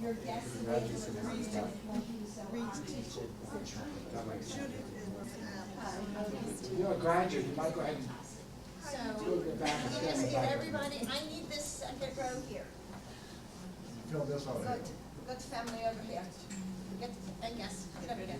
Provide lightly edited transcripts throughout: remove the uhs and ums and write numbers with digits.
your guests and they will read it, it won't be so obvious. You're a graduate, you might go ahead and So, go to the back and just stand get back. everybody, I need this second row here. Fill this over here. Good family over here. Get, and guests, get over there.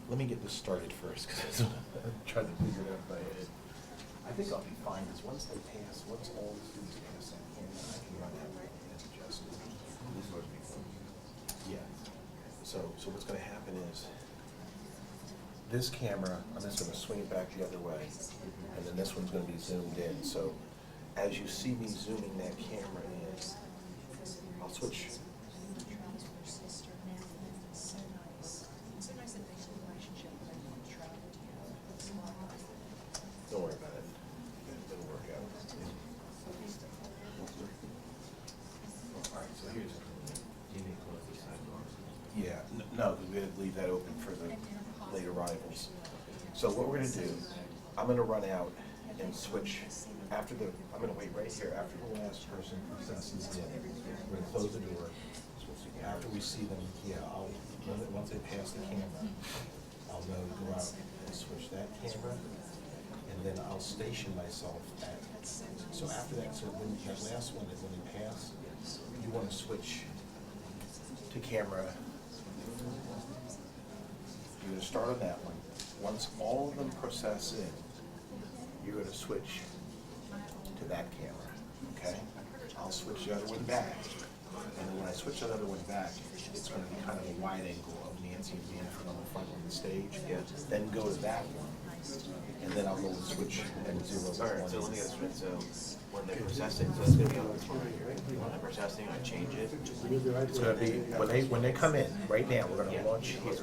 Let me get this started first, because I'm trying to figure it out in my head. I think I'll be fine, because once they pass, once all the students pass that camera, I can run that right and adjust it. Yeah. So what's gonna happen is, this camera, I'm just gonna swing it back the other way, and then this one's gonna be zoomed in. So as you see me zooming that camera in, I'll switch. Yeah, no, because we had to leave that open for the late arrivals. So what we're gonna do, I'm gonna run out and switch after I'm gonna wait right here, after the last person processes in. We're gonna close the door. After we see them, yeah, once they pass the camera, I'll know to go out and switch that camera, and then I'll station myself at, so after that, so when that last one, when they pass, you wanna switch to camera. You're gonna start on that one. Once all of them process in, you're gonna switch to that camera, okay? I'll switch the other one back. And then when I switch that other one back, it's gonna be kind of a wide angle of Nancy and Manfred on the front of the stage. Yeah. Then go to that one. And then I'll go and switch and zero. Alright, so let me get this straight. So when they're processing, so it's gonna be on the phone. When they're processing, I change it. It's gonna be, when they come in, right now, we're gonna launch here.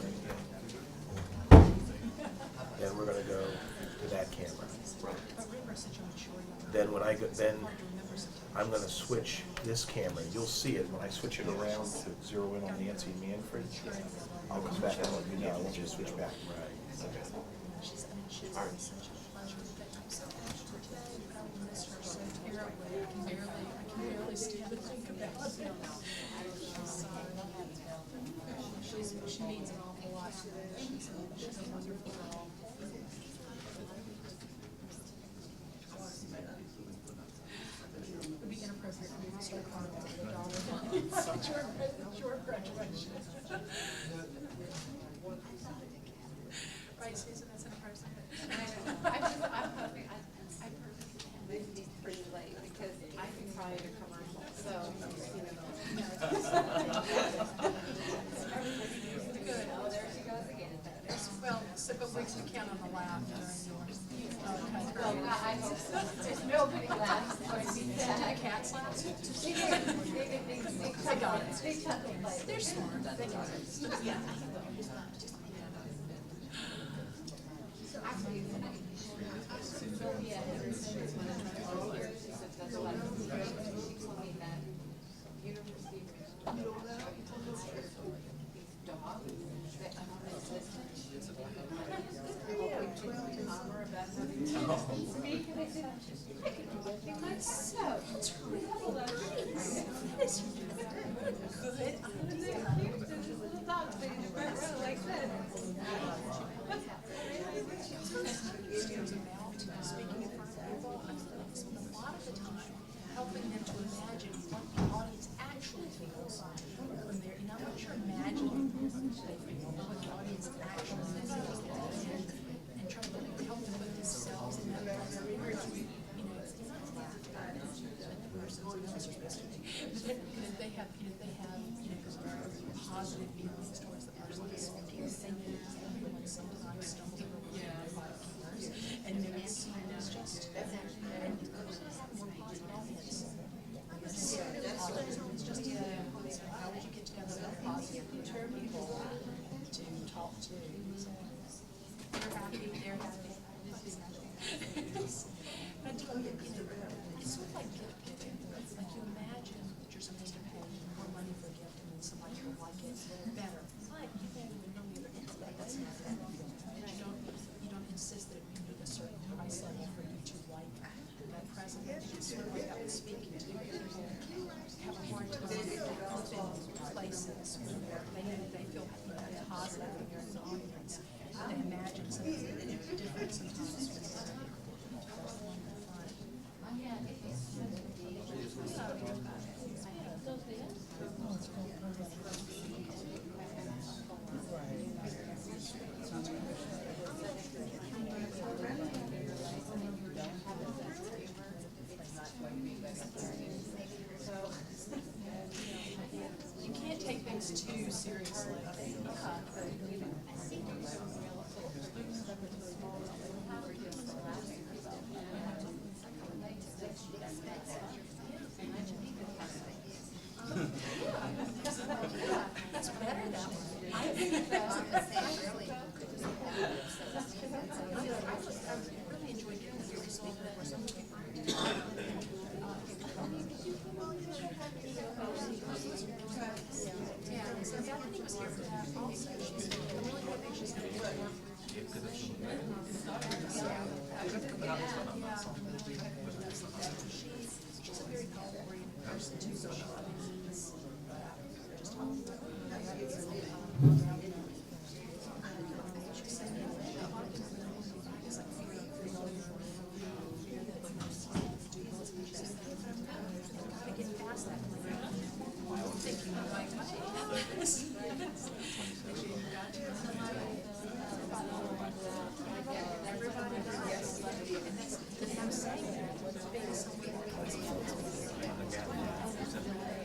Then we're gonna go to that camera. Then when I go, then I'm gonna switch this camera. You'll see it when I switch it around to zero in on Nancy and Manfred. I'll come back and let you know. I want you to switch back. Alright. She means an awful lot to them. She's a wonderful girl. It would be inappropriate for me to start calling her a daughter. Short graduation. Right, Susan, that's inappropriate. I'm hoping, I purposely can't move these pretty late because I can try a commercial, so, you know. Good. Oh, there she goes again. Well, so, but we can count on the laugh during yours. Well, I hope so. There's nobody laughs. Did the cats laugh? She did. They got it. Big chuckle play. They're smart. They got it. Yeah. Actually, Sylvia is one of her old years. She said that's a lot of inspiration. She told me that University of these dogs that assistant. Speak and I said, I can do it myself. Good. And they're cute. There's this little dog sitting in the front row like this. Speaking in front of people, I spend a lot of the time helping them to imagine what the audience actually feels when they're, you know, what you're imagining they feel, what the audience actually feels, and trying to help them put themselves in that place. You know, it's not that the person's supposed to be. But if they have, positive feelings towards the person who's singing, everyone sometimes stumbles over and then it's just and more positive audience. It's just how would you get together with positive people to talk to? So they're happy, they're happy. But it's sort of like gift giving. Like you imagine that you're supposed to pay more money for a gift and then somebody will like it better. But you don't either. That's not that. You don't insist that it be a certain price level for you to like that present. It's sort of like I was speaking to people have a hard time in places where they feel positive when you're in the audience. They imagine something different sometimes. You can't take things too seriously. That's better that way. I think that's really I really enjoyed getting to speak with some people. Yeah, so I think was here for that also. She's, I'm really hoping she's gonna get more. She's a very goal-oriented person too, so she understands just all the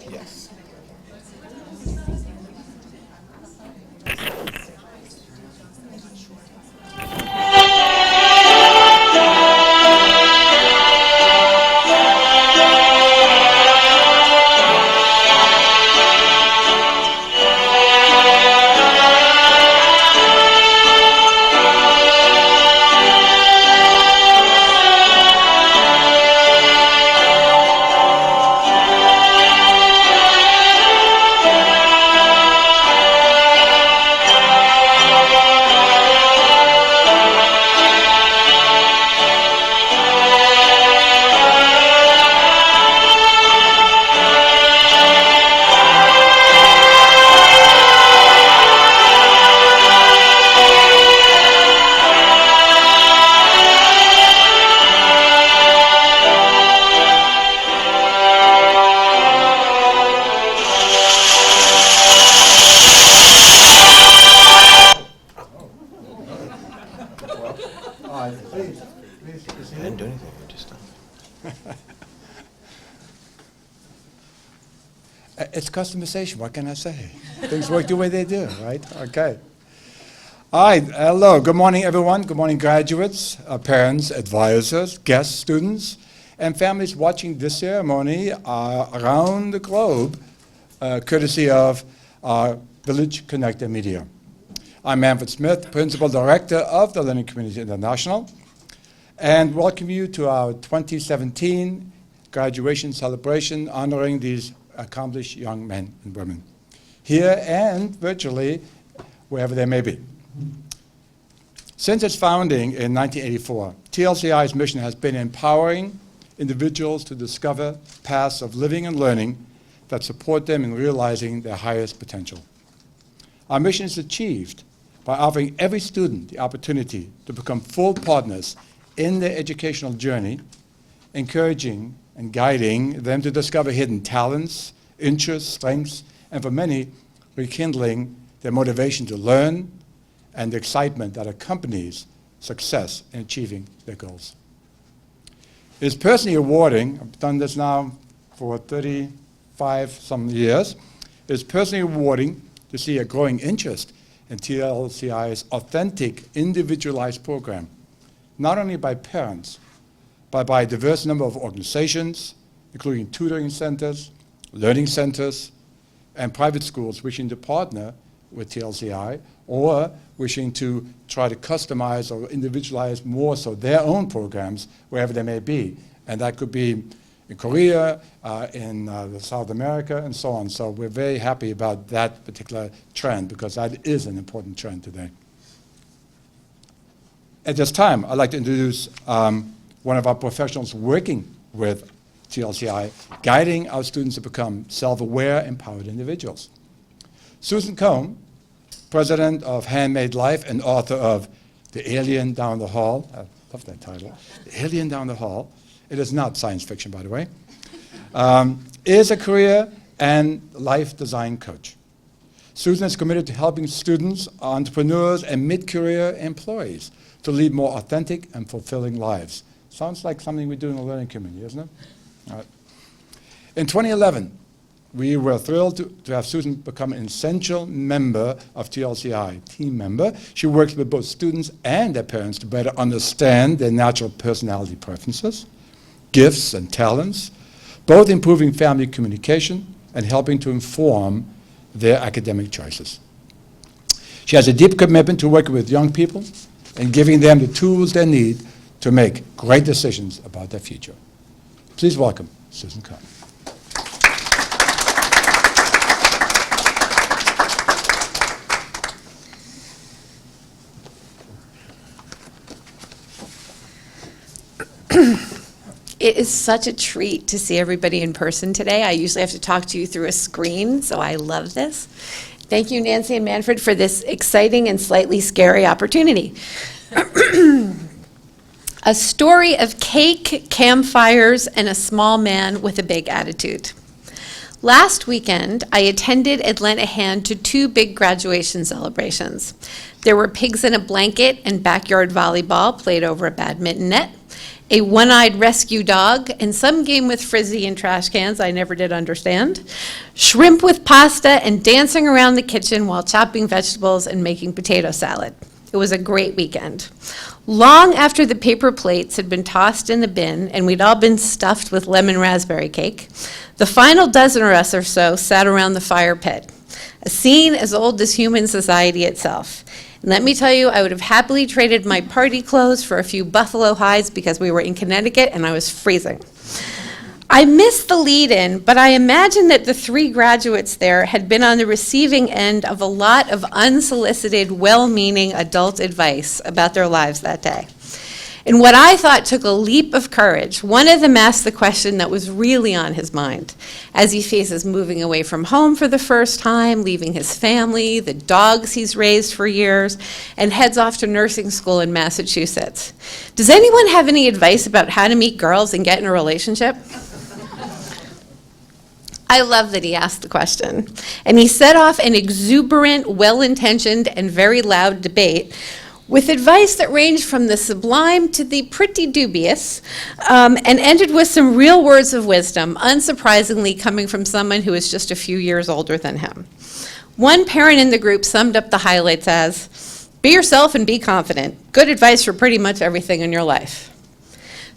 Yes. Please be I seated. didn't do anything, I just, It's customization, what can I say? Things work the way they do, right? Okay. All right, hello, good morning, everyone. Good morning, graduates, parents, advisors, guests, students, and families watching this ceremony around the globe, courtesy of Village Connector Media. I'm Manfred Smith, Principal Director of the Learning Community International, and welcome you to our 2017 graduation celebration honoring these accomplished young men and women, here and virtually wherever they may be. Since its founding in 1984, TLCI's mission has been empowering individuals to discover paths of living and learning that support them in realizing their highest potential. Our mission is achieved by offering every student the opportunity to become full partners in their educational journey, encouraging and guiding them to discover hidden talents, interests, strengths, and for many, rekindling their motivation to learn and the excitement that accompanies success in achieving their goals. It is personally rewarding, I've done this now for 35 some years, it is personally rewarding to see a growing interest in TLCI's authentic, individualized program, not only by parents, but by a diverse number of organizations, including tutoring centers, learning centers, and private schools wishing to partner with TLCI or wishing to try to customize or individualize more so their own programs wherever they may be. And that could be in Korea, in South America, and so on. So we're very happy about that particular trend because that is an important trend today. At this time, I'd like to introduce one of our professionals working with TLCI, guiding our students to become self-aware, empowered individuals. Susan Cohn, president of Handmade Life and author of The Alien Down the Hall. I love that title. The Alien Down the Hall. It is not science fiction, by the way. Is a career and life design coach. Susan is committed to helping students, entrepreneurs, and mid-career employees to lead more authentic and fulfilling lives. Sounds like something we do in the learning community, isn't it? All right. In 2011, we were thrilled to have Susan become an essential member of TLCI, team member. She works with both students and their parents to better understand their natural personality preferences, gifts and talents, both improving family communication and helping to inform their academic choices. She has a deep commitment to working with young people and giving them the tools they need to make great decisions about their future. Please welcome Susan Cohn. It is such a treat to see everybody in person today. I usually have to talk to you through a screen, so I love this. Thank you, Nancy and Manfred, for this exciting and slightly scary opportunity. A story of cake, campfires, and a small man with a big attitude. Last weekend, I attended and lent a hand to 2 big graduation celebrations. There were pigs in a blanket and backyard volleyball played over a badminton net, a one-eyed rescue dog, and some game with frizzy and trash cans I never did understand, shrimp with pasta, and dancing around the kitchen while chopping vegetables and making potato salad. It was a great weekend. Long after the paper plates had been tossed in the bin and we'd all been stuffed with lemon raspberry cake, the final dozen of us or so sat around the fire pit, a scene as old as human society itself. And let me tell you, I would have happily traded my party clothes for a few buffalo hides because we were in Connecticut and I was freezing. I missed the lead-in, but I imagine that the 3 graduates there had been on the receiving end of a lot of unsolicited, well-meaning adult advice about their lives that day. And what I thought took a leap of courage, one of them asked the question that was really on his mind as he faces moving away from home for the first time, leaving his family, the dogs he's raised for years, and heads off to nursing school in Massachusetts. Does anyone have any advice about how to meet girls and get in a relationship? I love that he asked the question. And he set off an exuberant, well-intentioned, and very loud debate with advice that ranged from the sublime to the pretty dubious, and ended with some real words of wisdom, unsurprisingly coming from someone who is just a few years older than him. One parent in the group summed up the highlights as, "Be yourself and be confident. Good advice for pretty much everything in your life."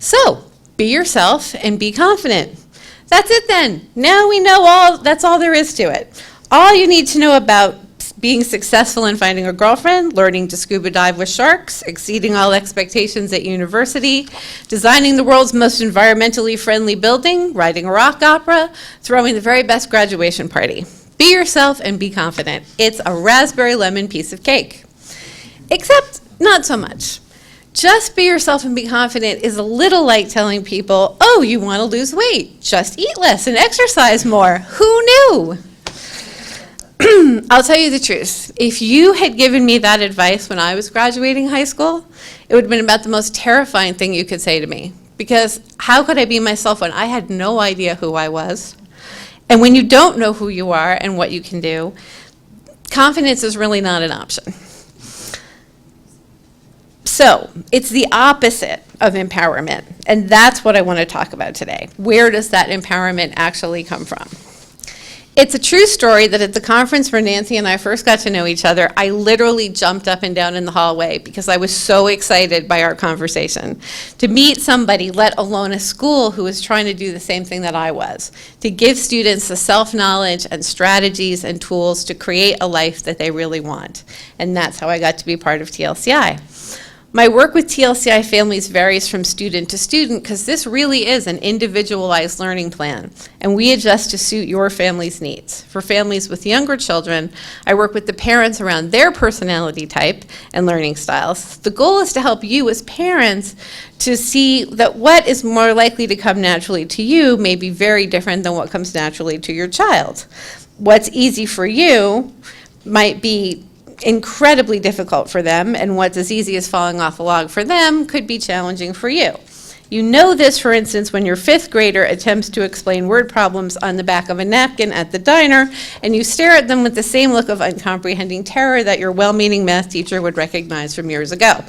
So, be yourself and be confident. That's it then. Now we know that's all there is to it. All you need to know about being successful in finding a girlfriend, learning to scuba dive with sharks, exceeding all expectations at university, designing the world's most environmentally friendly building, writing a rock opera, throwing the very best graduation party. Be yourself and be confident. It's a raspberry lemon piece of cake. Except not so much. Just be yourself and be confident is a little like telling people, oh, you want to lose weight, just eat less and exercise more. Who knew? I'll tell you the truth. If you had given me that advice when I was graduating high school, it would have been about the most terrifying thing you could say to me. Because how could I be myself when I had no idea who I was? And when you don't know who you are and what you can do, confidence is really not an option. So, it's the opposite of empowerment, and that's what I want to talk about today. Where does that empowerment actually come from? It's a true story that at the conference where Nancy and I first got to know each other, I literally jumped up and down in the hallway because I was so excited by our conversation. To meet somebody, let alone a school, who was trying to do the same thing that I was, to give students the self-knowledge and strategies and tools to create a life that they really want. And that's how I got to be part of TLCI. My work with TLCI families varies from student to student because this really is an individualized learning plan, and we adjust to suit your family's needs. For families with younger children, I work with the parents around their personality type and learning styles. The goal is to help you as parents to see that what is more likely to come naturally to you may be very different than what comes naturally to your child. What's easy for you might be incredibly difficult for them, and what's as easy as falling off a log for them could be challenging for you. You know this, for instance, when your 5th grader attempts to explain word problems on the back of a napkin at the diner, and you stare at them with the same look of uncomprehending terror that your well-meaning math teacher would recognize from years ago.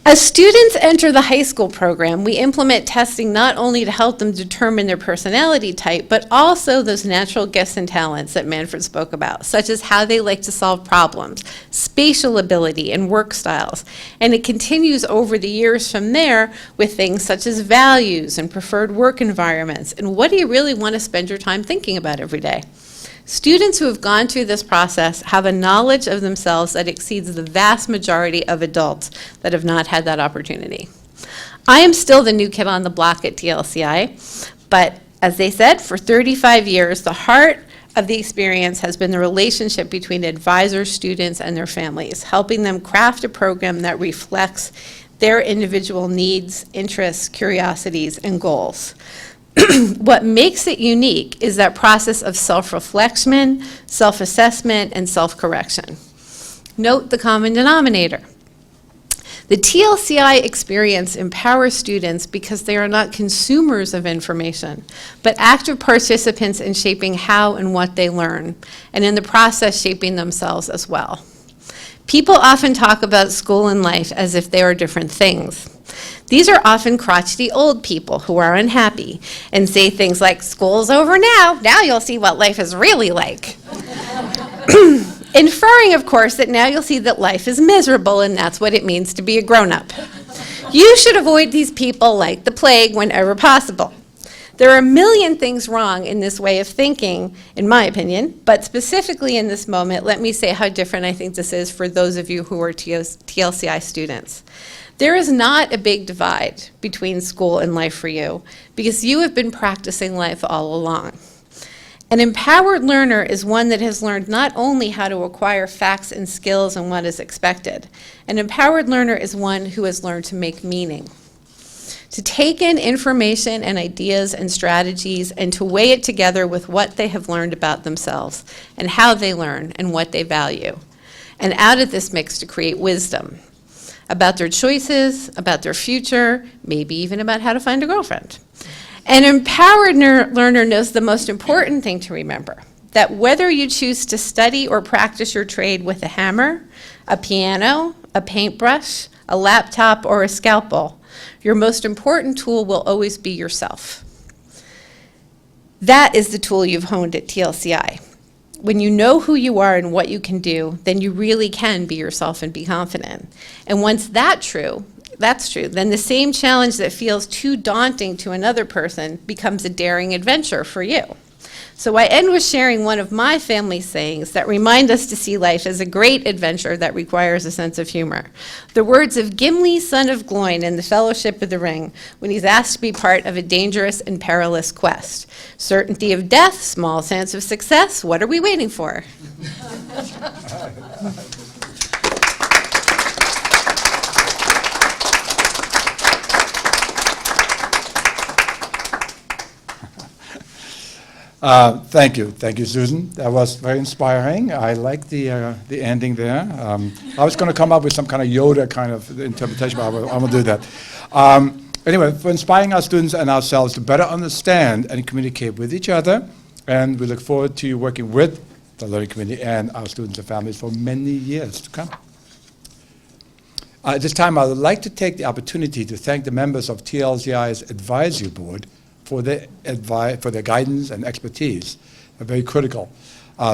As students enter the high school program, we implement testing not only to help them determine their personality type, but also those natural gifts and talents that Manfred spoke about, such as how they like to solve problems, spatial ability, and work styles. And it continues over the years from there with things such as values and preferred work environments, and what do you really want to spend your time thinking about every day? Students who have gone through this process have a knowledge of themselves that exceeds the vast majority of adults that have not had that opportunity. I am still the new kid on the block at TLCI, but as they said, for 35 years, the heart of the experience has been the relationship between advisors, students, and their families, helping them craft a program that reflects their individual needs, interests, curiosities, and goals. What makes it unique is that process of self-reflection, self-assessment, and self-correction. Note the common denominator. The TLCI experience empowers students because they are not consumers of information, but active participants in shaping how and what they learn, and in the process shaping themselves as well. People often talk about school and life as if they are different things. These are often crotchety old people who are unhappy and say things like, "School's over now, now you'll see what life is really like." Inferring, of course, that now you'll see that life is miserable and that's what it means to be a grown-up. You should avoid these people like the plague whenever possible. There are a million things wrong in this way of thinking, in my opinion, but specifically in this moment, let me say how different I think this is for those of you who are TLCI students. There is not a big divide between school and life for you because you have been practicing life all along. An empowered learner is one that has learned not only how to acquire facts and skills and what is expected. An empowered learner is one who has learned to make meaning, to take in information and ideas and strategies and to weigh it together with what they have learned about themselves and how they learn and what they value. And out of this mix to create wisdom about their choices, about their future, maybe even about how to find a girlfriend. An empowered learner knows the most important thing to remember, that whether you choose to study or practice your trade with a hammer, a piano, a paintbrush, a laptop, or a scalpel, your most important tool will always be yourself. That is the tool you've honed at TLCI. When you know who you are and what you can do, then you really can be yourself and be confident. And once that's true, then the same challenge that feels too daunting to another person becomes a daring adventure for you. So I end with sharing one of my family's sayings that remind us to see life as a great adventure that requires a sense of humor. The words of Gimli, son of Gloin, in the Fellowship of the Ring, when he's asked to be part of a dangerous and perilous quest. Certainty of death, small chance of success, what are we waiting for? Thank you, Susan. That was very inspiring. I like the ending there. I was going to come up with some kind of Yoda kind of interpretation, but I won't do that. Anyway, for inspiring our students and ourselves to better understand and communicate with each other, and we look forward to working with the learning community and our students and families for many years to come. At this time, I would like to take the opportunity to thank the members of TLCI's advisory board for their guidance and expertise. They're very critical.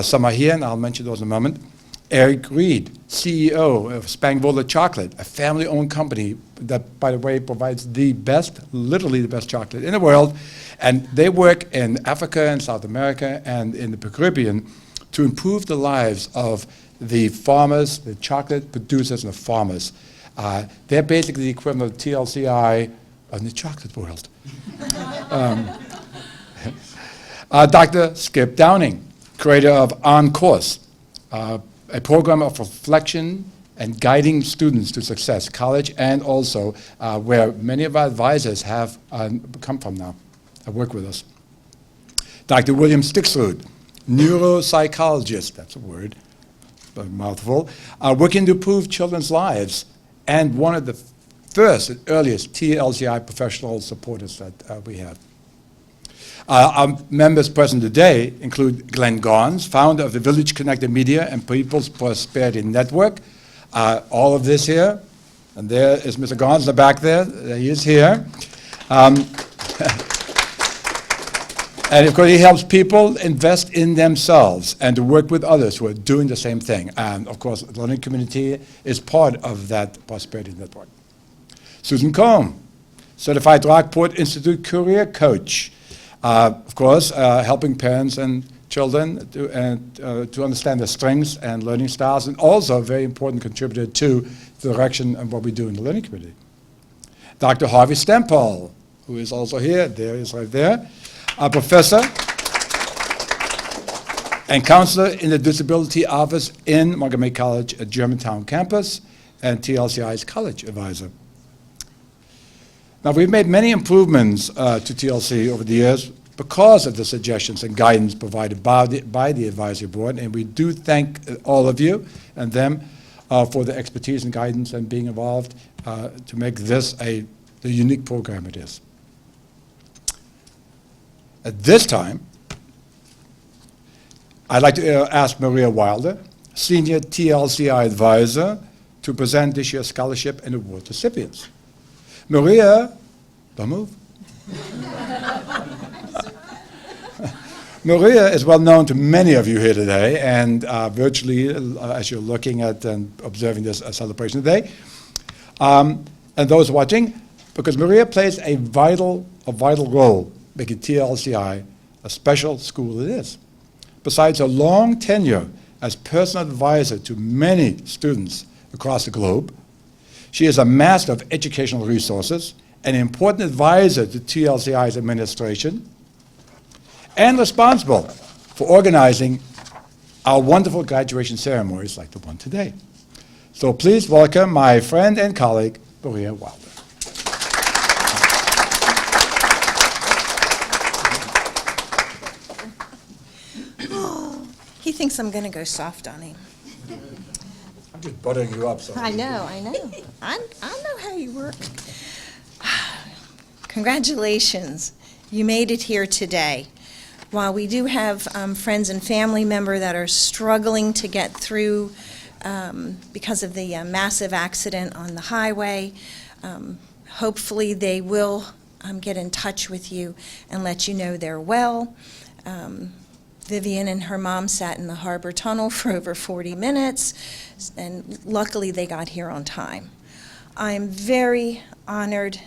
Some are here, and I'll mention those in a moment. Eric Reed, CEO of Spangvola Chocolate, a family-owned company that, by the way, provides the best, literally the best chocolate in the world. And they work in Africa and South America and in the Caribbean to improve the lives of the farmers, the chocolate producers, and the farmers. They're basically the equivalent of TLCI in the chocolate world. Dr. Skip Downing, creator of On Course, a program of reflection and guiding students to success, college, and also where many of our advisors have come from now, work with us. Dr. William Stixrud, neuropsychologist, that's a word, a mouthful, working to improve children's lives, and one of the first and earliest TLCI professional supporters that we have. Our members present today include Glenn Gons, founder of the Village Connected Media and People's Prosperity Network. All of this here, and there is Mr. Gons in the back there. He is here. And of course, he helps people invest in themselves and to work with others who are doing the same thing. And of course, the learning community is part of that Prosperity Network. Susan Combe, Certified Rockport Institute Career Coach. Of course, helping parents and children to understand their strengths and learning styles, and also a very important contributor to the direction of what we do in the learning community. Dr. Harvey Stempel, who is also here, there he is right there, a professor and counselor in the Disability Office in Montgomery College at Germantown campus, and TLCI's college advisor. Now, we've made many improvements to TLC over the years because of the suggestions and guidance provided by the advisory board, and we do thank all of you and them for the expertise and guidance and being involved to make this the unique program it is. At this time, I'd like to ask Maria Wilder, Senior TLCI Advisor, to present this year's scholarship and award recipients. Maria, don't move. Maria is well known to many of you here today and virtually as you're looking at and observing this celebration today. And those watching, because Maria plays a vital role making TLCI a special school it is. Besides a long tenure as personal advisor to many students across the globe, she is a master of educational resources, an important advisor to TLCI's administration, and responsible for organizing our wonderful graduation ceremonies like the one today. So please welcome my friend and colleague, Maria Wilder. He thinks I'm going to go soft on him. I'm just buttering you up. So I know. I know how you work. Congratulations. You made it here today. While we do have friends and family members that are struggling to get through because of the massive accident on the highway, hopefully they will get in touch with you and let you know they're well. Vivian and her mom sat in the Harbor Tunnel for over 40 minutes, and luckily they got here on time. I'm very honored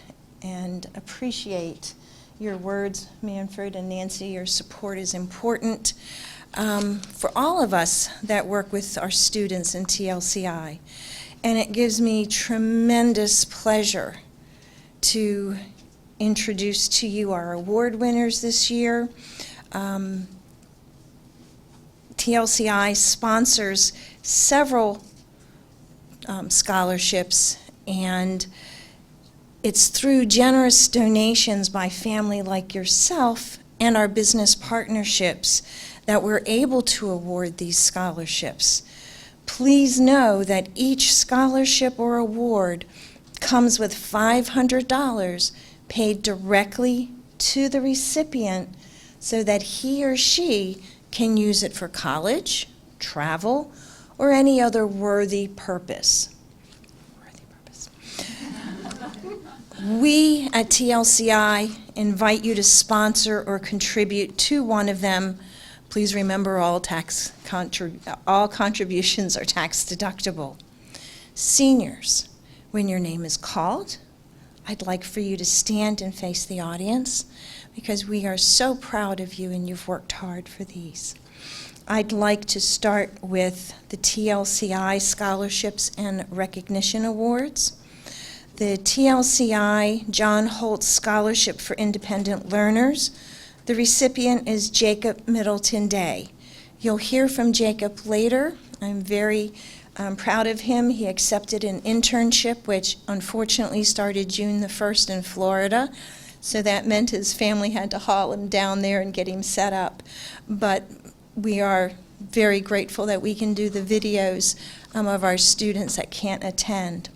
and appreciate your words, Manfred and Nancy. Your support is important for all of us that work with our students in TLCI. And it gives me tremendous pleasure to introduce to you our award winners this year. TLCI sponsors several scholarships, and it's through generous donations by family like yourself and our business partnerships that we're able to award these scholarships. Please know that each scholarship or award comes with $500 paid directly to the recipient so that he or she can use it for college, travel, or any other worthy purpose. We at TLCI invite you to sponsor or contribute to one of them. Please remember all contributions are tax deductible. Seniors, when your name is called, I'd like for you to stand and face the audience because we are so proud of you and you've worked hard for these. I'd like to start with the TLCI Scholarships and Recognition Awards. The TLCI John Holtz Scholarship for Independent Learners. The recipient is Jacob Middleton Day. You'll hear from Jacob later. I'm very proud of him. He accepted an internship, which unfortunately started June the 1st in Florida. So that meant his family had to haul him down there and get him set up. But we are very grateful that we can do the videos of our students that can't attend.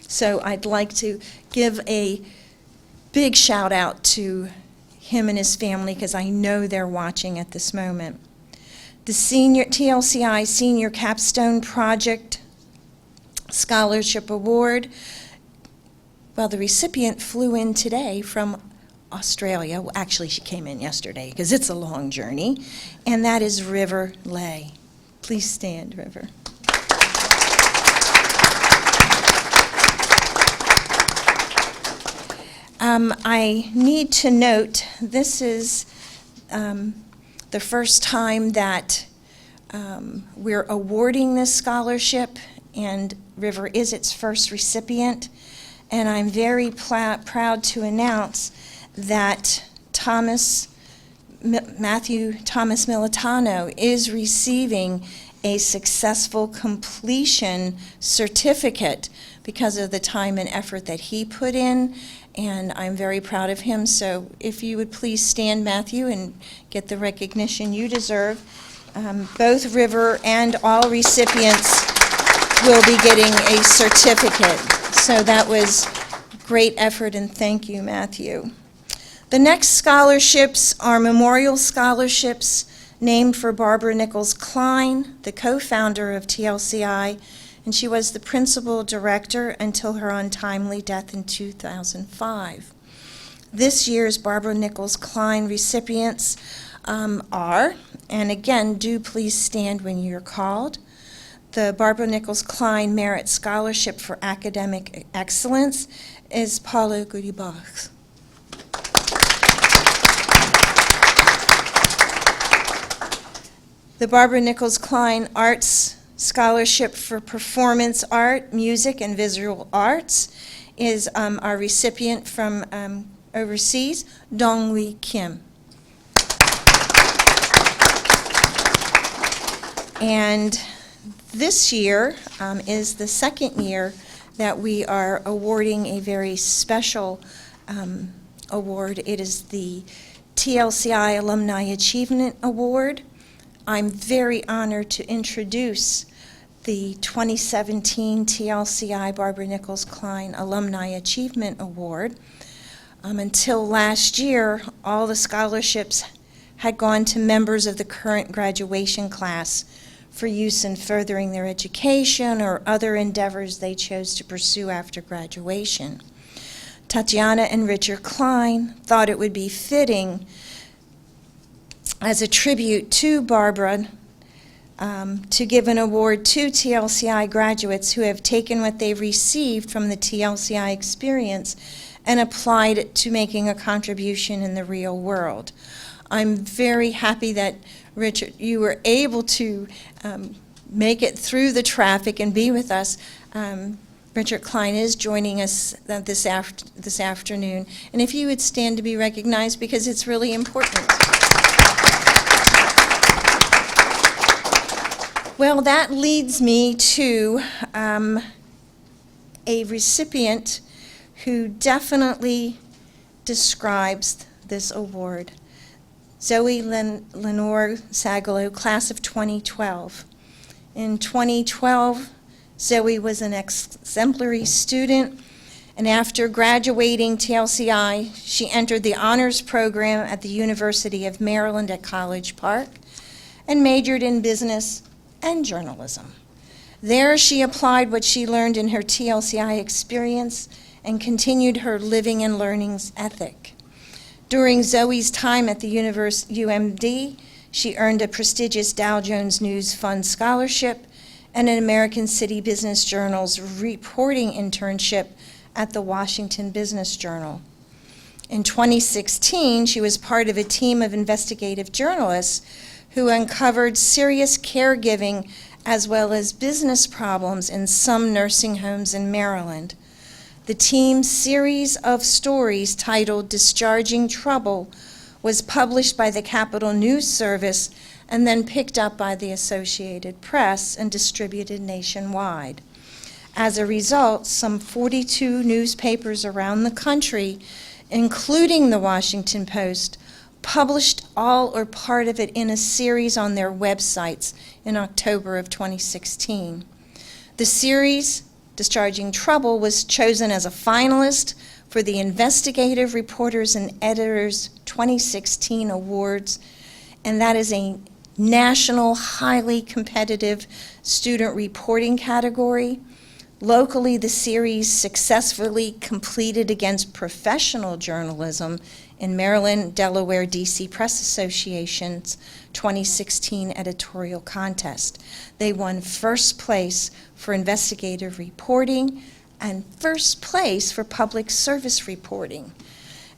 So I'd like to give a big shout out to him and his family because I know they're watching at this moment. The TLCI Senior Capstone Project Scholarship Award. Well, the recipient flew in today from Australia. Well, actually, she came in yesterday because it's a long journey, and that is River Lay. Please stand, River. I need to note this is the first time that we're awarding this scholarship, and River is its first recipient. And I'm very proud to announce that Matthew Thomas Militano is receiving a successful completion certificate because of the time and effort that he put in, and I'm very proud of him. So if you would please stand, Matthew, and get the recognition you deserve. Both River and all recipients will be getting a certificate. So that was great effort, and thank you, Matthew. The next scholarships are memorial scholarships named for Barbara Nichols Klein, the co-founder of TLCI, and she was the principal director until her untimely death in 2005. This year's Barbara Nichols Klein recipients are, and again, do please stand when you're called, the Barbara Nichols Klein Merit Scholarship for Academic Excellence is Paula Gudibach. The Barbara Nichols Klein Arts Scholarship for Performance Art, Music, and Visual Arts is our recipient from overseas, Donghui Kim. And this year is the second year that we are awarding a very special award. It is the TLCI Alumni Achievement Award. I'm very honored to introduce the 2017 TLCI Barbara Nichols Klein Alumni Achievement Award. Until last year, all the scholarships had gone to members of the current graduation class for use in furthering their education or other endeavors they chose to pursue after graduation. Tatiana and Richard Klein thought it would be fitting as a tribute to Barbara to give an award to TLCI graduates who have taken what they've received from the TLCI experience and applied it to making a contribution in the real world. I'm very happy that, Richard, you were able to make it through the traffic and be with us. Richard Klein is joining us this afternoon. And if you would stand to be recognized, because it's really important. Well, that leads me to a recipient who definitely describes this award. Zoe Lenore Sagalo, class of 2012. In 2012, Zoe was an exemplary student, and after graduating TLCI, she entered the honors program at the University of Maryland at College Park and majored in business and journalism. There, she applied what she learned in her TLCI experience and continued her living and learning's ethic. During Zoe's time at the UMD, she earned a prestigious Dow Jones News Fund scholarship and an American City Business Journal's reporting internship at the Washington Business Journal. In 2016, she was part of a team of investigative journalists who uncovered serious caregiving as well as business problems in some nursing homes in Maryland. The team's series of stories titled Discharging Trouble was published by the Capitol News Service and then picked up by the Associated Press and distributed nationwide. As a result, some 42 newspapers around the country, including the Washington Post, published all or part of it in a series on their websites in October of 2016. The series, Discharging Trouble, was chosen as a finalist for the Investigative Reporters and Editors 2016 Awards, and that is a national, highly competitive student reporting category. Locally, the series successfully competed against professional journalism in Maryland, Delaware, DC Press Association's 2016 editorial contest. They won first place for investigative reporting and first place for public service reporting.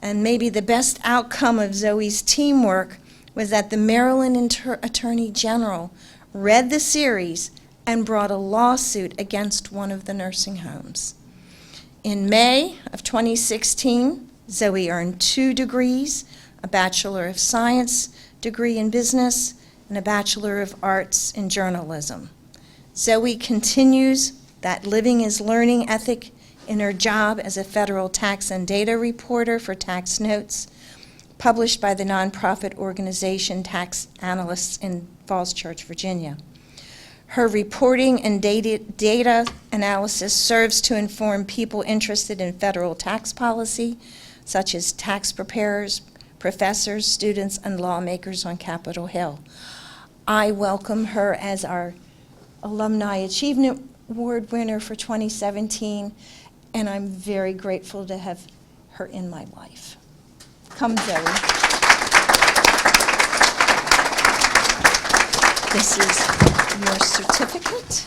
And maybe the best outcome of Zoe's teamwork was that the Maryland Attorney General read the series and brought a lawsuit against one of the nursing homes. In May of 2016, Zoe earned 2 degrees, a Bachelor of Science degree in business, and a Bachelor of Arts in Journalism. Zoe continues that living is learning ethic in her job as a federal tax and data reporter for Tax Notes, published by the nonprofit organization Tax Analysts in Falls Church, Virginia. Her reporting and data analysis serves to inform people interested in federal tax policy, such as tax preparers, professors, students, and lawmakers on Capitol Hill. I welcome her as our Alumni Achievement Award winner for 2017, and I'm very grateful to have her in my life. Come, Zoe. This is your certificate.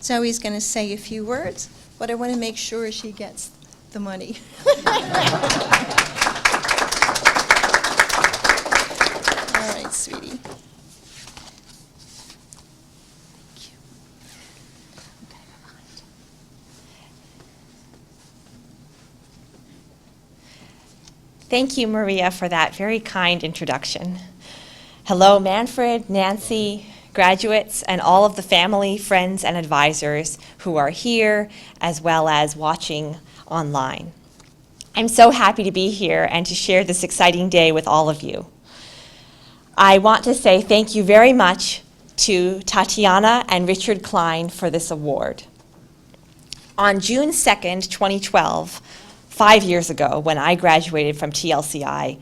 Zoe's going to say a few words, but I want to make sure she gets the money. All right, sweetie. Thank you, Maria, for that very kind introduction. Hello, Manfred, Nancy, graduates, and all of the family, friends, and advisors who are here, as well as watching online. I'm so happy to be here and to share this exciting day with all of you. I want to say thank you very much to Tatiana and Richard Klein for this award. On June 2nd, 2012, 5 years ago, when I graduated from TLCI,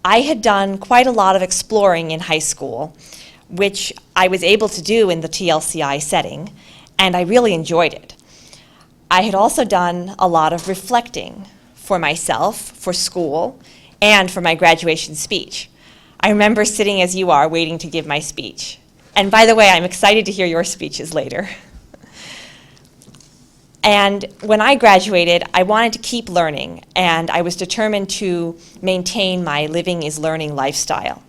I had done quite a lot of exploring in high school, which I was able to do in the TLCI setting, and I really enjoyed it. I had also done a lot of reflecting for myself, for school, and for my graduation speech. I remember sitting as you are, waiting to give my speech. And by the way, I'm excited to hear your speeches later. And when I graduated, I wanted to keep learning, and I was determined to maintain my living is learning lifestyle.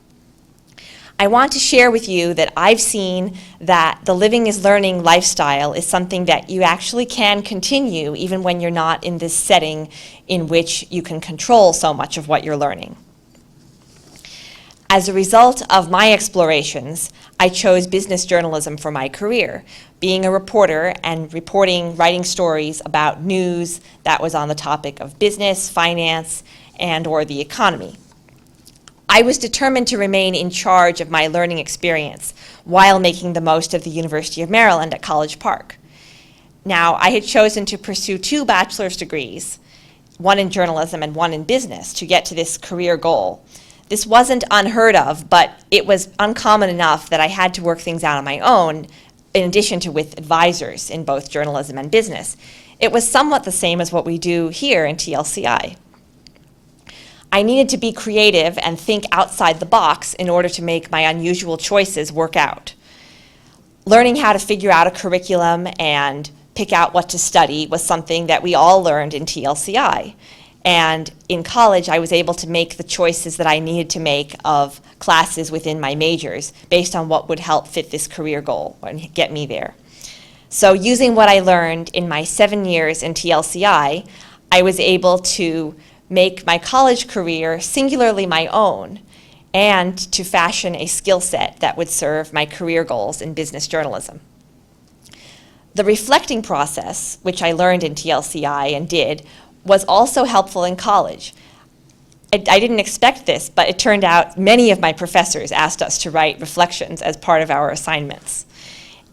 I want to share with you that I've seen that the living is learning lifestyle is something that you actually can continue even when you're not in this setting in which you can control so much of what you're learning. As a result of my explorations, I chose business journalism for my career, being a reporter and writing stories about news that was on the topic of business, finance, and or the economy. I was determined to remain in charge of my learning experience while making the most of the University of Maryland at College Park. Now, I had chosen to pursue 2 bachelor's degrees, one in journalism and one in business, to get to this career goal. This wasn't unheard of, but it was uncommon enough that I had to work things out on my own, in addition to with advisors in both journalism and business. It was somewhat the same as what we do here in TLCI. I needed to be creative and think outside the box in order to make my unusual choices work out. Learning how to figure out a curriculum and pick out what to study was something that we all learned in TLCI. And in college, I was able to make the choices that I needed to make of classes within my majors based on what would help fit this career goal and get me there. So using what I learned in my 7 years in TLCI, I was able to make my college career singularly my own and to fashion a skill set that would serve my career goals in business journalism. The reflecting process, which I learned in TLCI and did, was also helpful in college. I didn't expect this, but it turned out many of my professors asked us to write reflections as part of our assignments.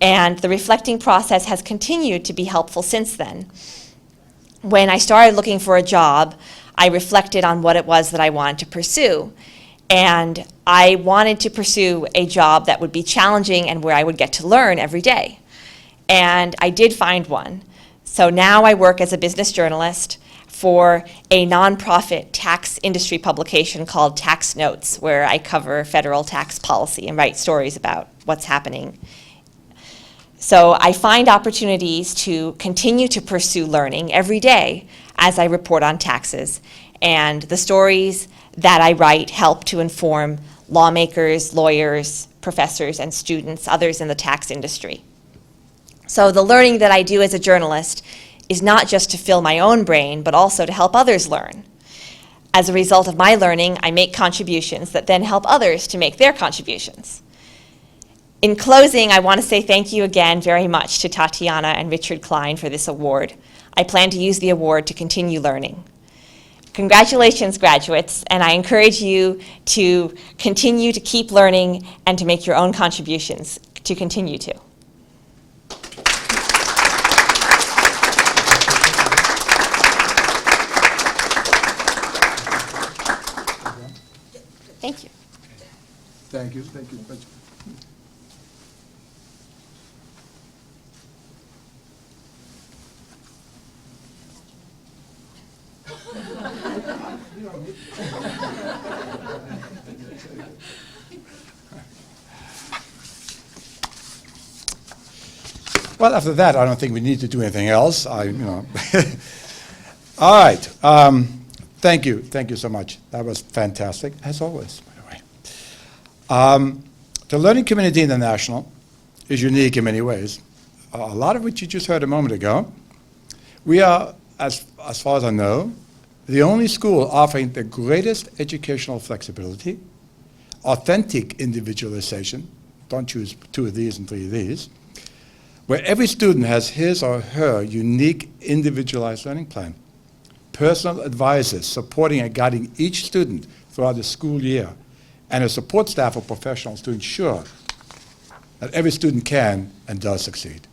And the reflecting process has continued to be helpful since then. When I started looking for a job, I reflected on what it was that I wanted to pursue. And I wanted to pursue a job that would be challenging and where I would get to learn every day. And I did find one. So now I work as a business journalist for a nonprofit tax industry publication called Tax Notes, where I cover federal tax policy and write stories about what's happening. So I find opportunities to continue to pursue learning every day as I report on taxes, and the stories that I write help to inform lawmakers, lawyers, professors, and students, others in the tax industry. So the learning that I do as a journalist is not just to fill my own brain, but also to help others learn. As a result of my learning, I make contributions that then help others to make their contributions. In closing, I want to say thank you again very much to Tatiana and Richard Klein for this award. I plan to use the award to continue learning. Congratulations, graduates, and I encourage you to continue to keep learning and to make your own contributions to continue to. Thank you. Thank you, thank you. Well, after that, I don't think we need to do anything else. All right. Thank you so much. That was fantastic, as always, by the way. The Learning Community International is unique in many ways. A lot of which you just heard a moment ago. We are, as far as I know, the only school offering the greatest educational flexibility, authentic individualization, don't choose 2 of these and 3 of these, where every student has his or her unique individualized learning plan, personal advisors supporting and guiding each student throughout the school year, and a support staff of professionals to ensure that every student can and does succeed.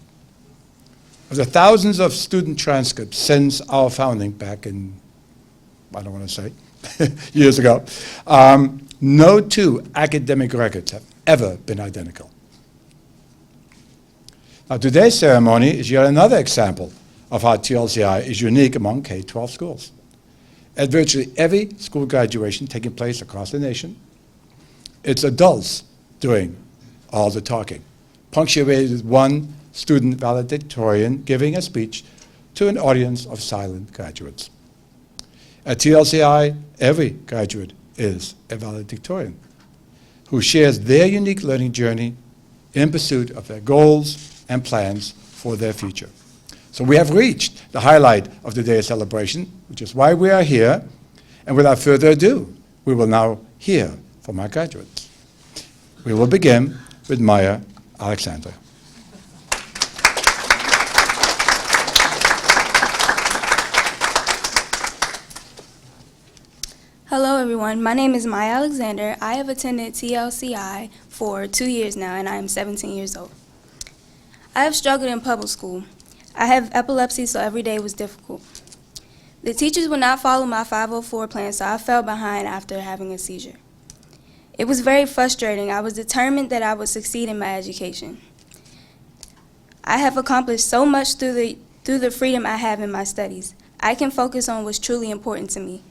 Of the thousands of student transcripts since our founding back in, I don't want to say, years ago, no 2 academic records have ever been identical. Now, today's ceremony is yet another example of how TLCI is unique among K-12 schools. At virtually every school graduation taking place across the nation, it's adults doing all the talking, punctuated with one student valedictorian giving a speech to an audience of silent graduates. At TLCI, every graduate is a valedictorian who shares their unique learning journey in pursuit of their goals and plans for their future. So we have reached the highlight of today's celebration, which is why we are here. And without further ado, we will now hear from our graduates. We will begin with Maya Alexander. Hello everyone, my name is Maya Alexander. I have attended TLCI for 2 years now and I am 17 years old. I have struggled in public school. I have epilepsy, so every day was difficult. The teachers would not follow my 504 plan, so I fell behind after having a seizure. It was very frustrating. I was determined that I would succeed in my education. I have accomplished so much through the freedom I have in my studies. I can focus on what's truly important to me.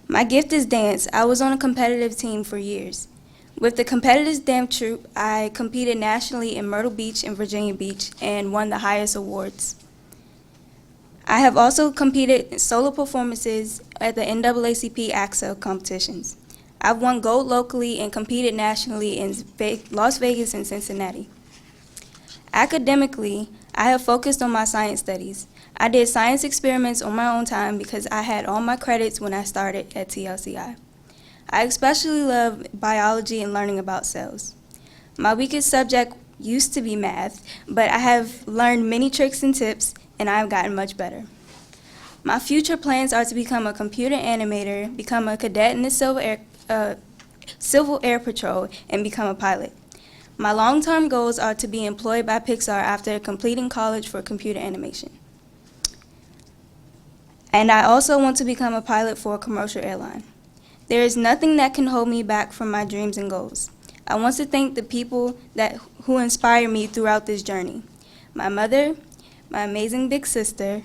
My gift is dance. I was on a competitive team for years. With the competitive dance troupe, I competed nationally in Myrtle Beach and Virginia Beach and won the highest awards. I have also competed in solo performances at the NAACP AXA competitions. I've won gold locally and competed nationally in Las Vegas and Cincinnati. Academically, I have focused on my science studies. I did science experiments on my own time because I had all my credits when I started at TLCI. I especially love biology and learning about cells. My weakest subject used to be math, but I have learned many tricks and tips, and I have gotten much better. My future plans are to become a computer animator, become a cadet in the Civil Air Patrol, and become a pilot. My long-term goals are to be employed by Pixar after completing college for computer animation. And I also want to become a pilot for a commercial airline. There is nothing that can hold me back from my dreams and goals. I want to thank the people who inspire me throughout this journey. My mother, my amazing big sister,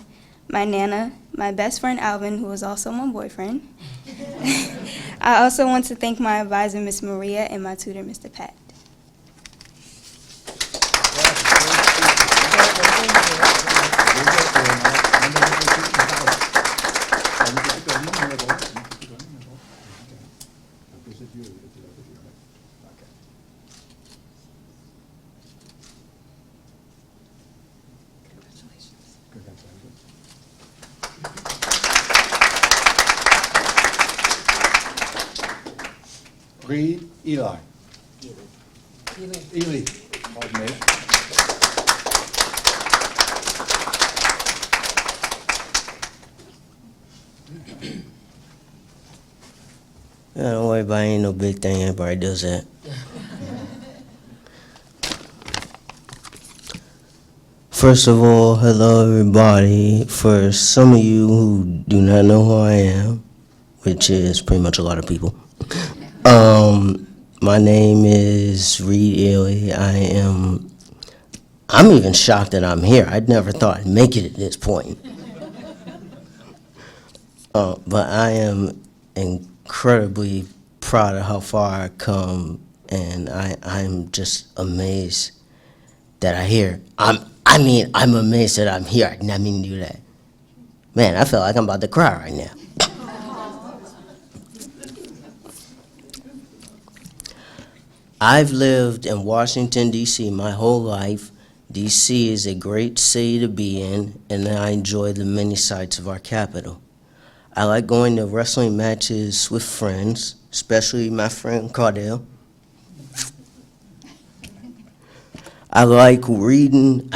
my Nana, my best friend Alvin, who is also my boyfriend. I also want to thank my advisor, Miss Maria, and my tutor, Mr. Pat. Reed Eli. Ely. Pardon me. Yeah, don't worry about it, ain't no big thing, everybody does that. First of all, hello everybody. For some of you who do not know who I am, which is pretty much a lot of people, my name is Reed Ely. I'm even shocked that I'm here. I'd never thought I'd make it at this point. But I am incredibly proud of how far I've come, and I'm just amazed that I'm here. I'm amazed that I'm here. I did not mean to do that. Man, I feel like I'm about to cry right now. I've lived in Washington, D.C. my whole life. D.C. is a great city to be in, and I enjoy the many sights of our capital. I like going to wrestling matches with friends, especially my friend Cardell. I like watching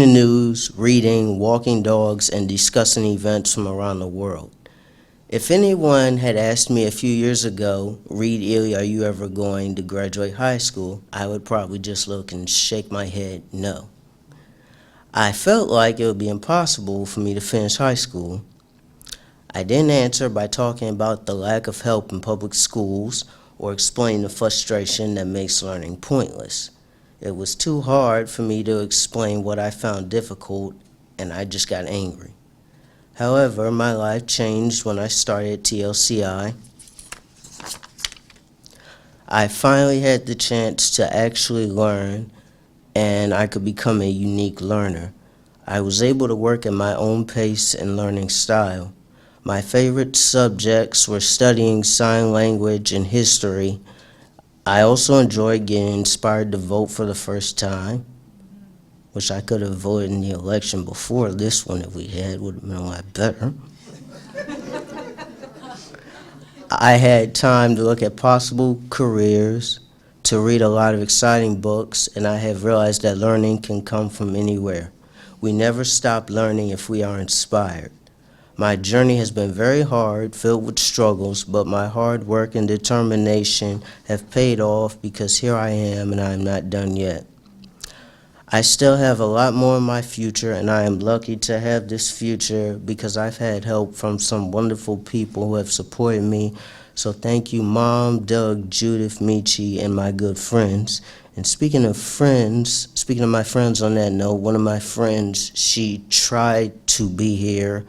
the news, reading, walking dogs, and discussing events from around the world. If anyone had asked me a few years ago, Reed Ely, are you ever going to graduate high school? I would probably just look and shake my head, no. I felt like it would be impossible for me to finish high school. I didn't answer by talking about the lack of help in public schools or explaining the frustration that makes learning pointless. It was too hard for me to explain what I found difficult, and I just got angry. However, my life changed when I started TLCI. I finally had the chance to actually learn, and I could become a unique learner. I was able to work at my own pace and learning style. My favorite subjects were studying sign language and history. I also enjoyed getting inspired to vote for the first time, which I could have voted in the election before this one if we had, would have been a lot better. I had time to look at possible careers, to read a lot of exciting books, and I have realized that learning can come from anywhere. We never stop learning if we are inspired. My journey has been very hard, filled with struggles, but my hard work and determination have paid off because here I am and I am not done yet. I still have a lot more in my future, and I am lucky to have this future because I've had help from some wonderful people who have supported me. So thank you, Mom, Doug, Judith, Michi, and my good friends. And speaking of my friends on that note, one of my friends, she tried to be here.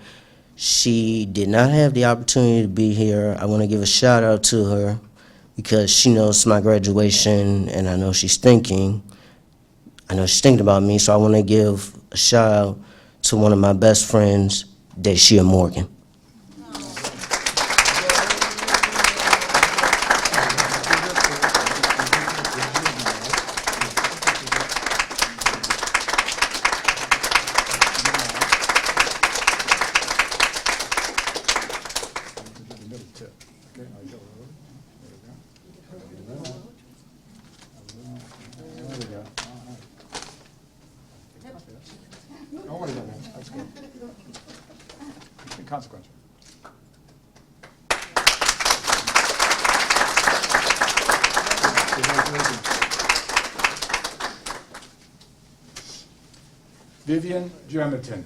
She did not have the opportunity to be here. I want to give a shout out to her because she knows my graduation, and I know she's thinking about me, so I want to give a shout out to one of my best friends, Deshia Morgan. Don't worry about that. That's good. Inconsequential. Vivian Germiton.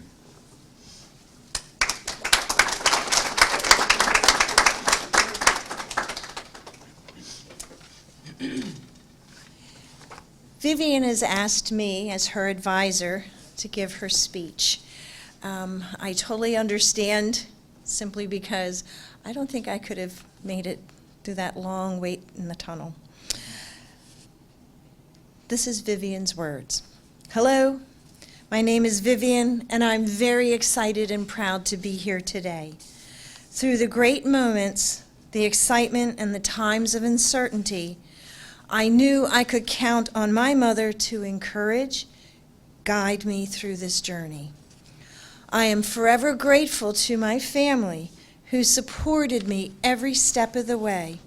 Vivian has asked me, as her advisor, to give her speech. I totally understand, simply because I don't think I could have made it through that long wait in the tunnel. This is Vivian's words. Hello, my name is Vivian, and I'm very excited and proud to be here today. Through the great moments, the excitement, and the times of uncertainty, I knew I could count on my mother to encourage, guide me through this journey. I am forever grateful to my family who supported me every step of the way.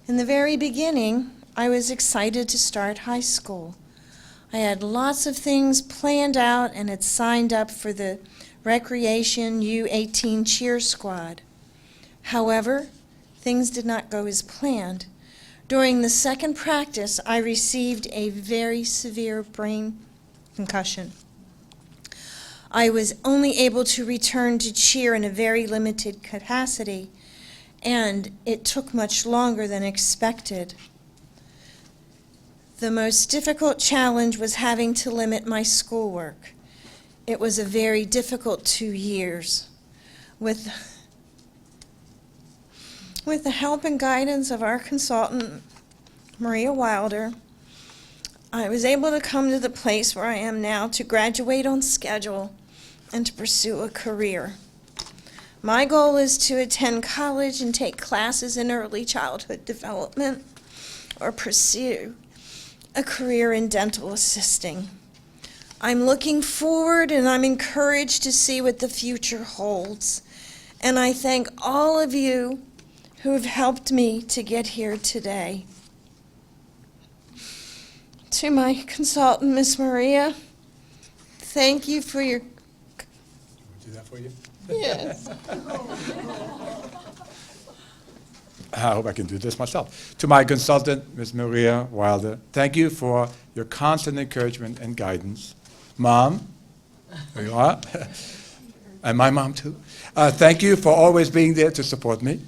In the very beginning, I was excited to start high school. I had lots of things planned out and had signed up for the Recreation U18 cheer squad. However, things did not go as planned. During the second practice, I received a very severe brain concussion. I was only able to return to cheer in a very limited capacity, and it took much longer than expected. The most difficult challenge was having to limit my schoolwork. It was a very difficult 2 years. With the help and guidance of our consultant, Maria Wilder, I was able to come to the place where I am now to graduate on schedule and to pursue a career. My goal is to attend college and take classes in early childhood development or pursue a career in dental assisting. I'm looking forward and I'm encouraged to see what the future holds. And I thank all of you who have helped me to get here today. To my consultant, Miss Maria, thank you for your... Do that for you? Yes. I hope I can do this myself. To my consultant, Ms. Maria Wilder, thank you for your constant encouragement and guidance. Mom, there you are, and my mom too. Thank you for always being there to support me.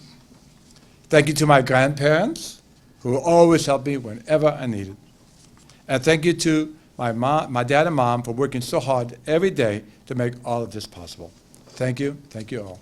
Thank you to my grandparents, who always helped me whenever I needed. And thank you to my dad and mom for working so hard every day to make all of this possible. Thank you all.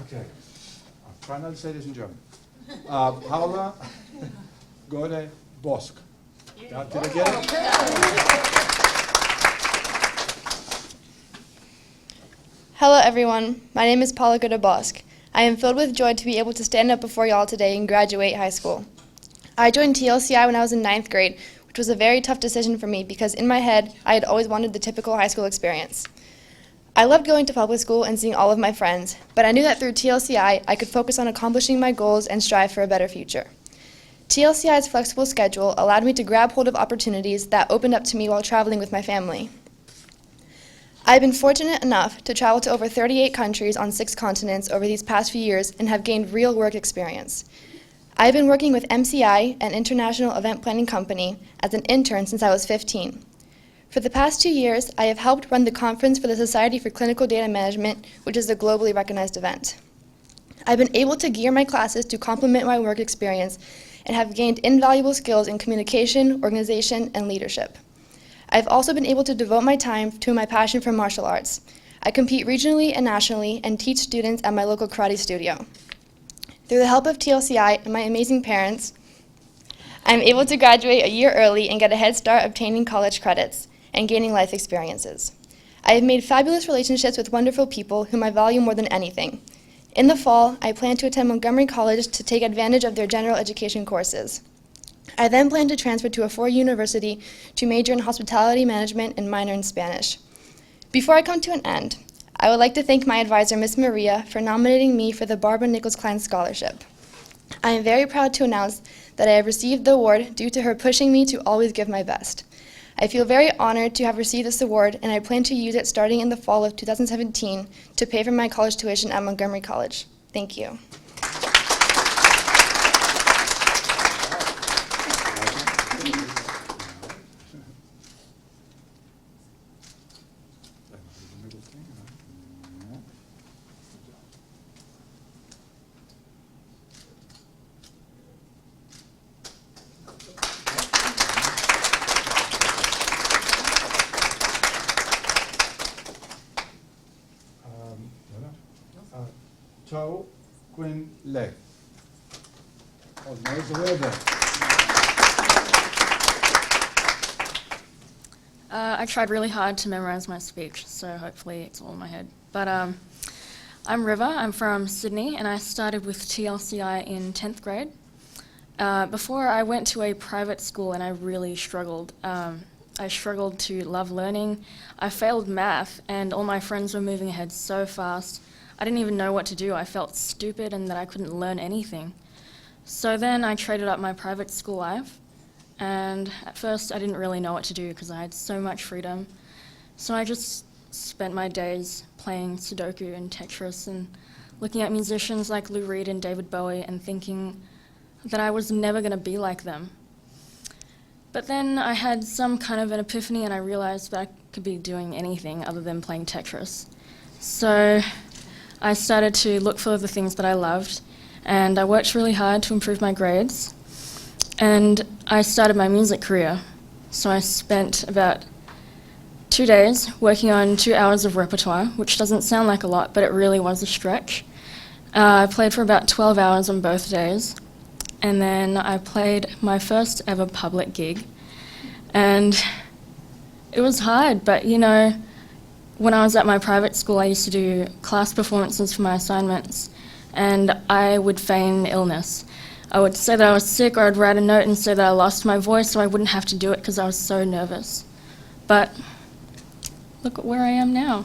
Okay. I'll try not to say this in German. Paula Gode Bosk. Did I get it? Hello everyone, my name is Paula Gode-Bosk. I am filled with joy to be able to stand up before y'all today and graduate high school. I joined TLCI when I was in 9th grade, which was a very tough decision for me because in my head, I had always wanted the typical high school experience. I loved going to public school and seeing all of my friends, but I knew that through TLCI, I could focus on accomplishing my goals and strive for a better future. TLCI's flexible schedule allowed me to grab hold of opportunities that opened up to me while traveling with my family. I've been fortunate enough to travel to over 38 countries on 6 continents over these past few years and have gained real work experience. I've been working with MCI, an international event planning company, as an intern since I was 15. For the past 2 years, I have helped run the conference for the Society for Clinical Data Management, which is a globally recognized event. I've been able to gear my classes to complement my work experience and have gained invaluable skills in communication, organization, and leadership. I've also been able to devote my time to my passion for martial arts. I compete regionally and nationally and teach students at my local karate studio. Through the help of TLCI and my amazing parents, I'm able to graduate a year early and get a head start obtaining college credits and gaining life experiences. I have made fabulous relationships with wonderful people whom I value more than anything. In the fall, I plan to attend Montgomery College to take advantage of their general education courses. I then plan to transfer to a 4-year university to major in hospitality management and minor in Spanish. Before I come to an end, I would like to thank my advisor, Ms. Maria, for nominating me for the Barbara Nichols Klein Scholarship. I am very proud to announce that I have received the award due to her pushing me to always give my best. I feel very honored to have received this award, and I plan to use it starting in the fall of 2017 to pay for my college tuition at Montgomery College. Thank you. Cho Quinn Le. Oh, nice. I tried really hard to memorize my speech, so hopefully it's all in my head. But I'm River, I'm from Sydney, and I started with TLCI in 10th grade. Before I went to a private school and I really struggled. I struggled to love learning. I failed math and all my friends were moving ahead so fast. I didn't even know what to do. I felt stupid and that I couldn't learn anything. So then I traded up my private school life, and at first I didn't really know what to do because I had so much freedom. So I just spent my days playing Sudoku and Tetris and looking at musicians like Lou Reed and David Bowie and thinking that I was never going to be like them. But then I had some kind of an epiphany and I realized that I could be doing anything other than playing Tetris. So I started to look for the things that I loved, and I worked really hard to improve my grades, and I started my music career. So I spent about 2 days working on 2 hours of repertoire, which doesn't sound like a lot, but it really was a stretch. I played for about 12 hours on both days, and then I played my first ever public gig. And it was hard, but you know, when I was at my private school, I used to do class performances for my assignments, and I would feign illness. I would say that I was sick, or I'd write a note and say that I lost my voice so I wouldn't have to do it because I was so nervous. But look at where I am now.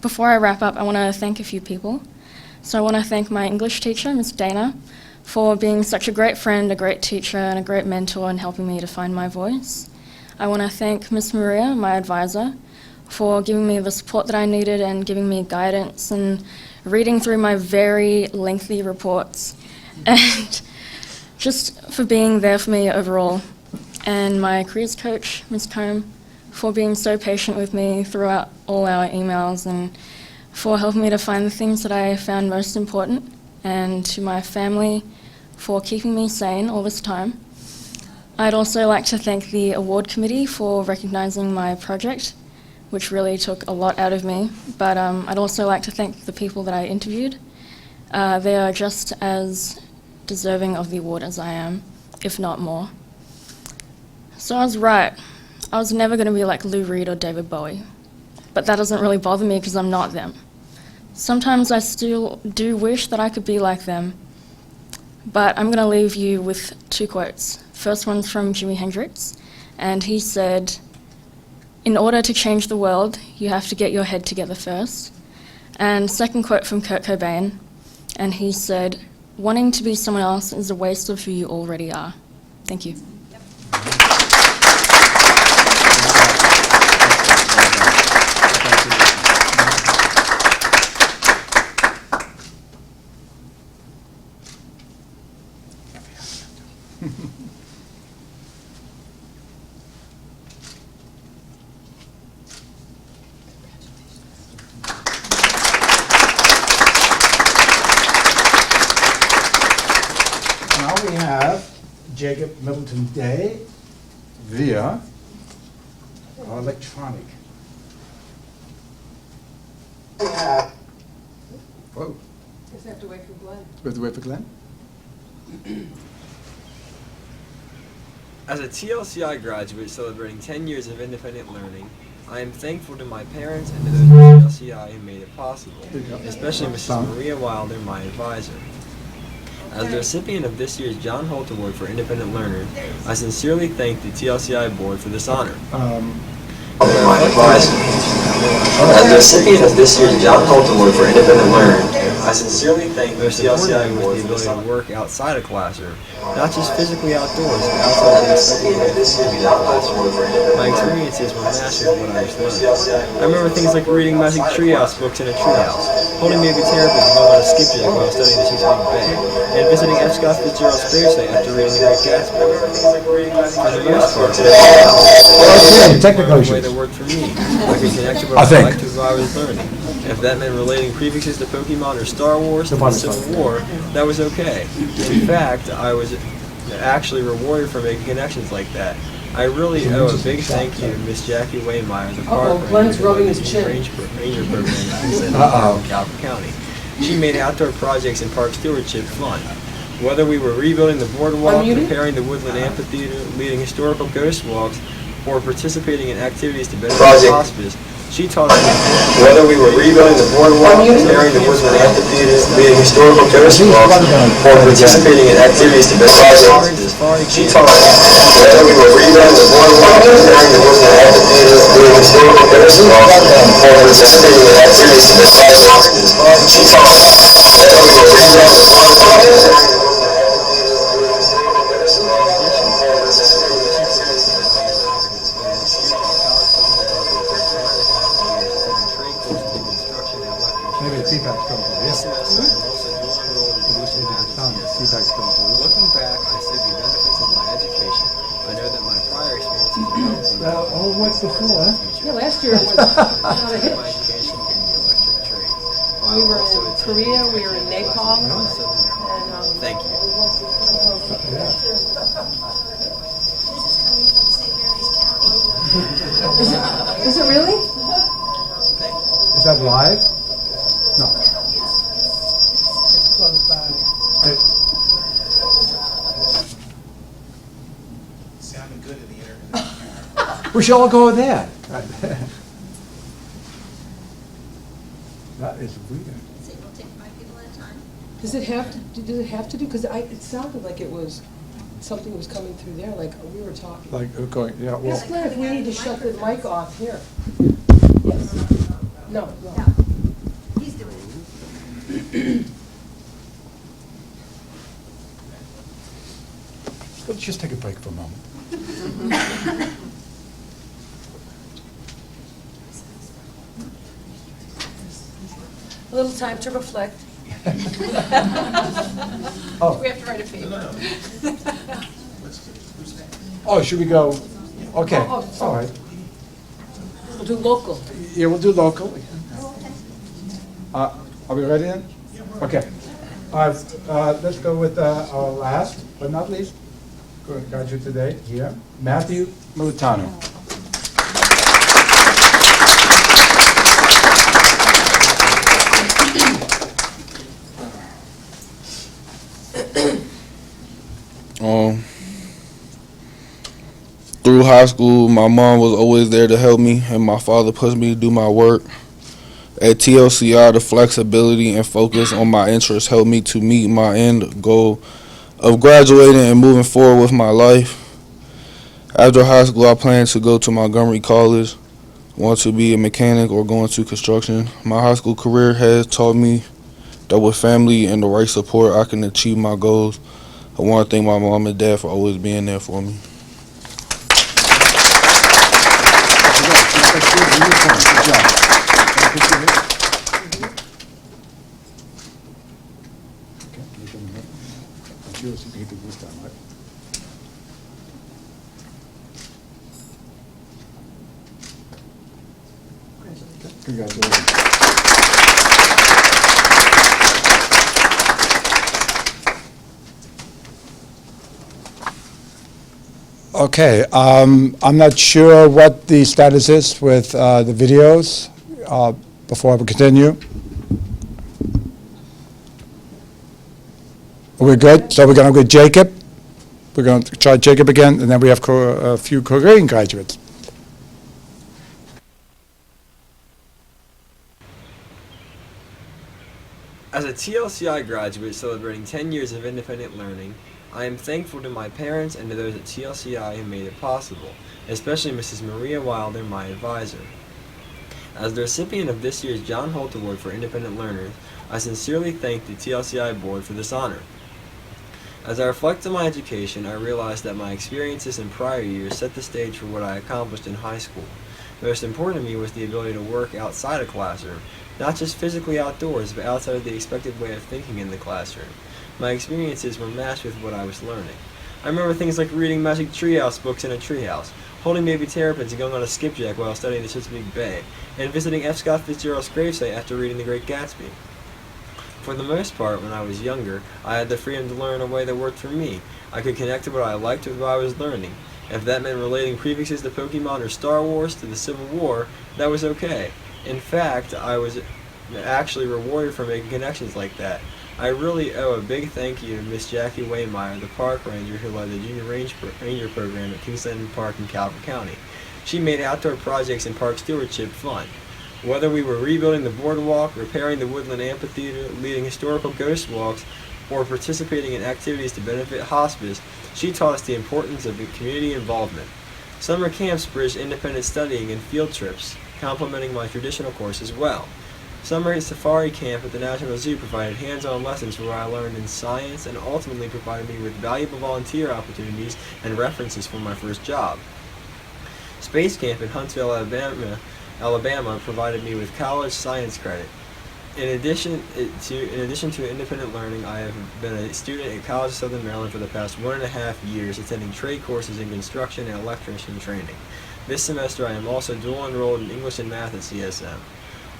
Before I wrap up, I want to thank a few people. So I want to thank my English teacher, Miss Dana, for being such a great friend, a great teacher, and a great mentor in helping me to find my voice. I want to thank Miss Maria, my advisor, for giving me the support that I needed and giving me guidance and reading through my very lengthy reports, and just for being there for me overall. And my careers coach, Ms. Combe, for being so patient with me throughout all our emails and for helping me to find the things that I found most important, and to my family for keeping me sane all this time. I'd also like to thank the award committee for recognising my project, which really took a lot out of me, but I'd also like to thank the people that I interviewed. They are just as deserving of the award as I am, if not more. So I was right. I was never going to be like Lou Reed or David Bowie, but that doesn't really bother me because I'm not them. Sometimes I still do wish that I could be like them, but I'm going to leave you with 2 quotes. First one's from Jimi Hendrix, and he said, "In order to change the world, you have to get your head together first." And second quote from Kurt Cobain, and he said, "Wanting to be someone else is a waste of who you already are." Thank you. Now we have Jacob Middleton Day via electronic. Whoa. Just have to wait for Glenn. We have to wait for Glenn? As a TLCI graduate celebrating 10 years of independent learning, I am thankful to my parents and to those at TLCI who made it possible, especially Mrs. Maria Wilder, my advisor. As the recipient of this year's John Holt Award for Independent Learners, I sincerely thank the TLCI board for this honor. As the recipient of this year's John Holt Award for Independent Learners, I sincerely thank the TLCI board for the ability to work outside a classroom, not just physically outdoors, but outside the classroom. My experiences were matched with what I was learning. I remember things like reading Magic Treehouse books in a treehouse, holding baby terrapins going on a skipjack while studying the Chesapeake Bay, and visiting F. Scott Fitzgerald's gravesite after reading The Great Gatsby. For the most part, technical the way that worked for me. I could connect to what I liked to what I was learning. If that meant relating prefixes to Pokemon or Star Wars to the Civil War, that was okay. In fact, I was actually rewarded for making connections like that. I really owe a big thank you to Miss Jackie Waymeyer, the park Glenn's rubbing his chin. ranger program in Calvert County. She made outdoor projects and park stewardship fun. Whether we were rebuilding the boardwalk, repairing the woodland amphitheater, leading historical ghost walks, or participating in activities to benefit the hospice, she taught us. Whether we were rebuilding the boardwalk, repairing the woodland amphitheater, leading historical ghost walks, or participating in activities to benefit the hospice, she taught us. Whether we were rebuilding the boardwalk, repairing the woodland amphitheater, leading historical ghost walks, or participating in activities to benefit the hospice, she taught us. Whether we were rebuilding the boardwalk, repairing the woodland amphitheater, Maybe the feedback's coming through. Yes. Feedback's coming through. Looking back, I see the benefits of my education. I know that my prior experiences are helpful. Oh, what's before, huh? Yeah, last year it was not a hit. My education in the electric trade. We were in Korea, we were in Nepal, and Thank you. Is it really? Is that live? No. It's close by. Sounding good in the internet. We should all go there. That is weird. Does it have to do, because it sounded like it was, something was coming through there, like we were talking. Like, going, yeah, well. Ask Claire if we need to shut the mic off here. Yes. No. He's doing it. Let's just take a break for a moment. A little time to reflect. Oh. We have to write a paper. Oh, should we go? Okay, Oh, all sorry. right. We'll do local. Yeah, we'll do local. Are we ready then? Okay. All right, let's go with our last, but not least, graduate today here, Matthew Militano. Through high school, my mom was always there to help me, and my father pushed me to do my work. At TLCI, the flexibility and focus on my interests helped me to meet my end goal of graduating and moving forward with my life. After high school, I plan to go to Montgomery College, want to be a mechanic or go into construction. My high school career has taught me that with family and the right support, I can achieve my goals. I want to thank my mom and dad for always being there for me. Good job. Congratulations. Okay, I'm not sure what the status is with the videos before we continue. We're good, so we're going to go with Jacob. We're going to try Jacob again, and then we have a few Korean graduates. As a TLCI graduate celebrating 10 years of independent learning, I am thankful to my parents and to those at TLCI who made it possible, especially Mrs. Maria Wilder, my advisor. As the recipient of this year's John Holt Award for Independent Learners, I sincerely thank the TLCI board for this honor. As I reflect on my education, I realize that my experiences in prior years set the stage for what I accomplished in high school. Most important to me was the ability to work outside a classroom, not just physically outdoors, but outside of the expected way of thinking in the classroom. My experiences were matched with what I was learning. I remember things like reading Magic Treehouse books in a treehouse, holding baby terrapins and going on a skipjack while studying the Chesapeake Bay, and visiting F. Scott Fitzgerald's gravesite after reading The Great Gatsby. For the most part, when I was younger, I had the freedom to learn in a way that worked for me. I could connect to what I liked with what I was learning. If that meant relating prefixes to Pokemon or Star Wars to the Civil War, that was okay. In fact, I was actually rewarded for making connections like that. I really owe a big thank you to Miss Jackie Waymeyer, the park ranger who led the Junior Ranger program at Kingsland Park in Calvert County. She made outdoor projects and park stewardship fun. Whether we were rebuilding the boardwalk, repairing the woodland amphitheater, leading historical ghost walks, or participating in activities to benefit hospice, she taught us the importance of community involvement. Summer camps bridged independent studying and field trips, complementing my traditional course as well. Summer safari camp at the National Zoo provided hands-on lessons where I learned in science and ultimately provided me with valuable volunteer opportunities and references for my first job. Space camp in Huntsville, Alabama provided me with college science credit. In addition to independent learning, I have been a student at College of Southern Maryland for the past 1.5 years, attending trade courses in construction and electrician training. This semester I am also dual enrolled in English and Math at CSM.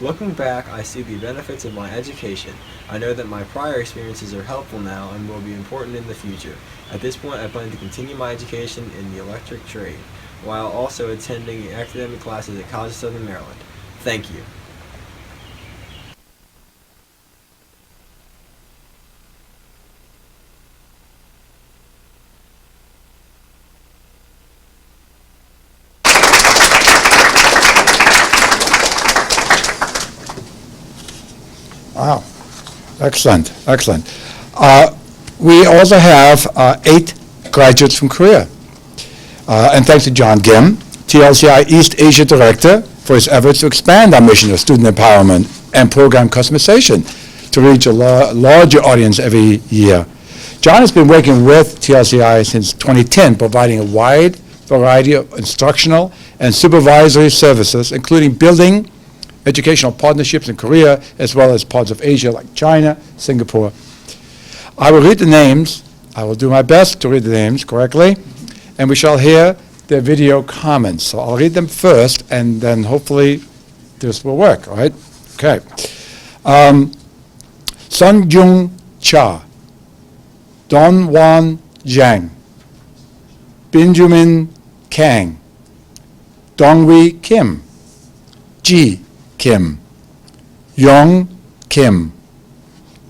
Looking back, I see the benefits of my education. I know that my prior experiences are helpful now and will be important in the future. At this point, I plan to continue my education in the electric trade, while also attending academic classes at College of Southern Maryland. Thank you. Wow, excellent, excellent. We also have 8 graduates from Korea. And thanks to John Kim, TLCI East Asia Director, for his efforts to expand our mission of student empowerment and program customization to reach a larger audience every year. John has been working with TLCI since 2010, providing a wide variety of instructional and supervisory services, including building educational partnerships in Korea, as well as parts of Asia like China, Singapore. I will read the names. I will do my best to read the names correctly, and we shall hear their video comments. So I'll read them first, and then hopefully this will work, all right? Okay. Sun Jung Cha, Don Wan Zhang, Benjamin Kang, Dongwi Kim, Ji Kim, Young Kim,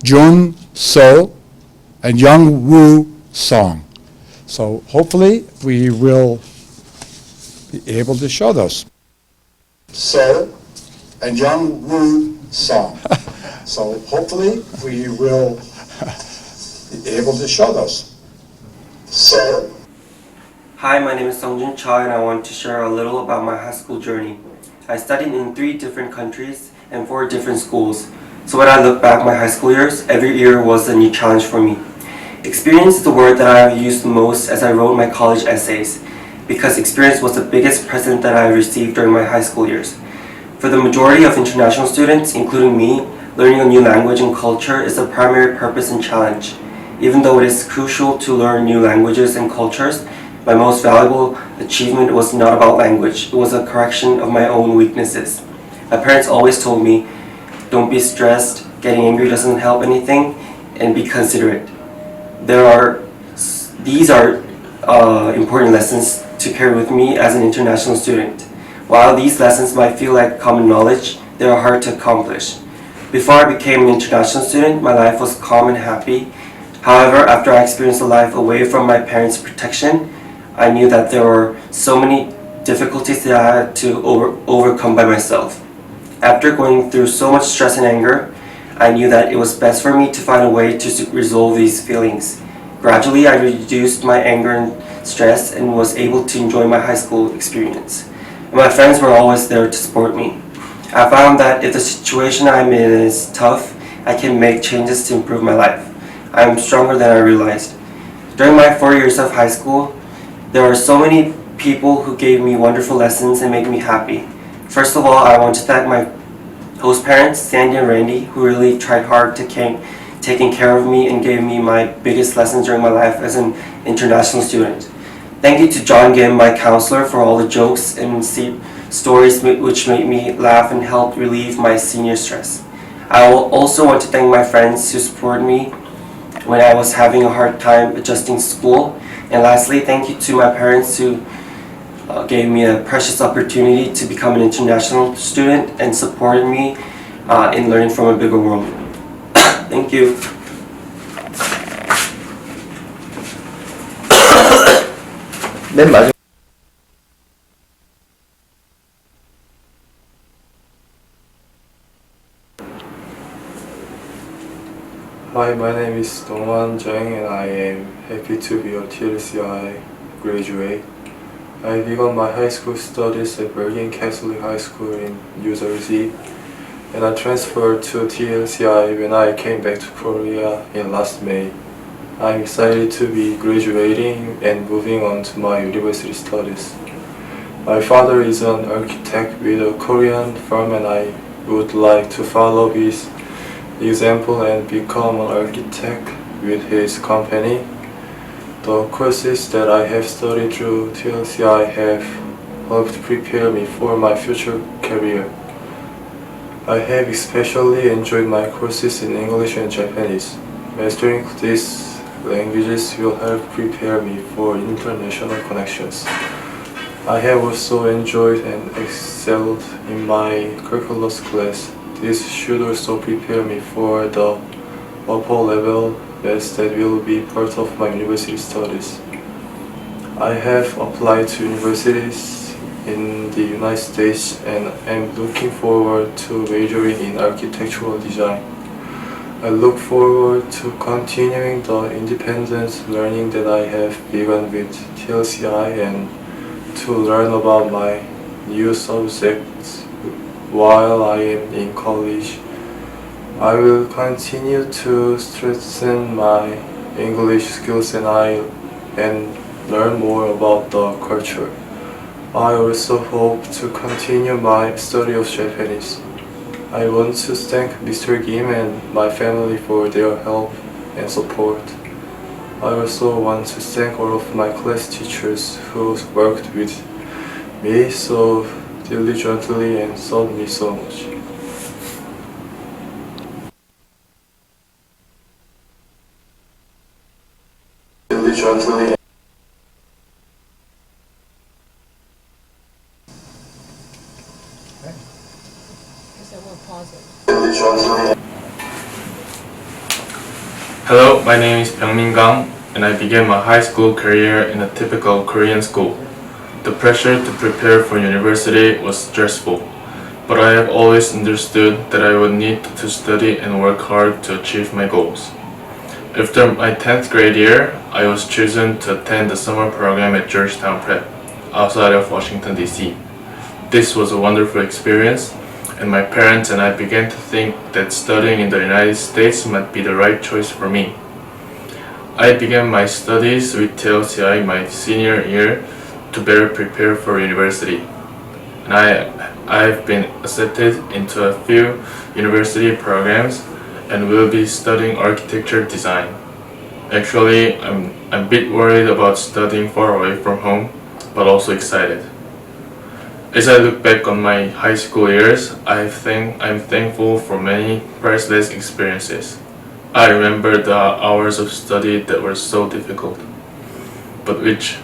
Jun So, and Young Woo Song. So hopefully we will be able to show those. So, and Young Woo Song. So hopefully we will be able to show those. So. Hi, my name is Sungjun Cha, and I want to share a little about my high school journey. I studied in 3 different countries and 4 different schools. So when I look back my high school years, every year was a new challenge for me. Experience is the word that I have used the most as I wrote my college essays, because experience was the biggest present that I received during my high school years. For the majority of international students, including me, learning a new language and culture is the primary purpose and challenge. Even though it is crucial to learn new languages and cultures, my most valuable achievement was not about language. It was a correction of my own weaknesses. My parents always told me, don't be stressed, getting angry doesn't help anything, and be considerate. These are important lessons to carry with me as an international student. While these lessons might feel like common knowledge, they are hard to accomplish. Before I became an international student, my life was calm and happy. However, after I experienced a life away from my parents' protection, I knew that there were so many difficulties that I had to overcome by myself. After going through so much stress and anger, I knew that it was best for me to find a way to resolve these feelings. Gradually, I reduced my anger and stress and was able to enjoy my high school experience. And my friends were always there to support me. I found that if the situation I'm in is tough, I can make changes to improve my life. I am stronger than I realized. During my 4 years of high school, there are so many people who gave me wonderful lessons and made me happy. First of all, I want to thank my host parents, Sandy and Randy, who really tried hard to taking care of me and gave me my biggest lessons during my life as an international student. Thank you to John Kim, my counselor, for all the jokes and stories which made me laugh and helped relieve my senior stress. I will also want to thank my friends who supported me when I was having a hard time adjusting to school. And lastly, thank you to my parents who gave me a precious opportunity to become an international student and supported me in learning from a bigger world. Thank you. 맨 마지막 Hi, my name is Dongwan Jang and I am happy to be a TLCI graduate. I began my high school studies at Bergen Catholic High School in New Jersey, and I transferred to TLCI when I came back to Korea in last May. I'm excited to be graduating and moving on to my university studies. My father is an architect with a Korean firm and I would like to follow his example and become an architect with his company. The courses that I have studied through TLCI have helped prepare me for my future career. I have especially enjoyed my courses in English and Japanese. Mastering these languages will help prepare me for international connections. I have also enjoyed and excelled in my calculus class. This should also prepare me for the upper level tests that will be part of my university studies. I have applied to universities in the United States and am looking forward to majoring in architectural design. I look forward to continuing the independent learning that I have begun with TLCI and to learn about my new subjects while I am in college. I will continue to strengthen my English skills and learn more about the culture. I also hope to continue my study of Japanese. I want to thank Mr. Kim and my family for their help and support. I also want to thank all of my class teachers who worked with me so diligently and taught me so much. Diligently. Hello, my name is Byung-min Kang, and I began my high school career in a typical Korean school. The pressure to prepare for university was stressful, but I have always understood that I would need to study and work hard to achieve my goals. After my 10th grade year, I was chosen to attend the summer program at Georgetown Prep, outside of Washington, D.C. This was a wonderful experience, and my parents and I began to think that studying in the United States might be the right choice for me. I began my studies with TLCI my senior year to better prepare for university. And I've been accepted into a few university programs and will be studying architecture design. Actually, I'm a bit worried about studying far away from home, but also excited. As I look back on my high school years, I'm thankful for many priceless experiences. I remember the hours of study that were so difficult, but which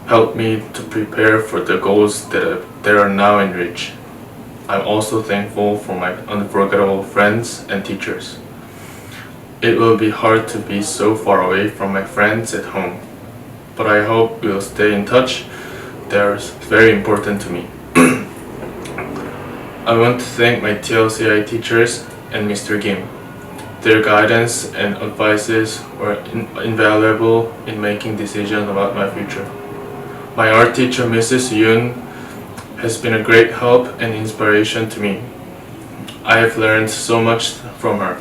helped me to prepare for the goals that are now in reach. I'm also thankful for my unforgettable friends and teachers. It will be hard to be so far away from my friends at home, but I hope we'll stay in touch. They're very important to me. I want to thank my TLCI teachers and Mr. Kim. Their guidance and advices were invaluable in making decisions about my future. My art teacher, Mrs. Yoon, has been a great help and inspiration to me. I have learned so much from her.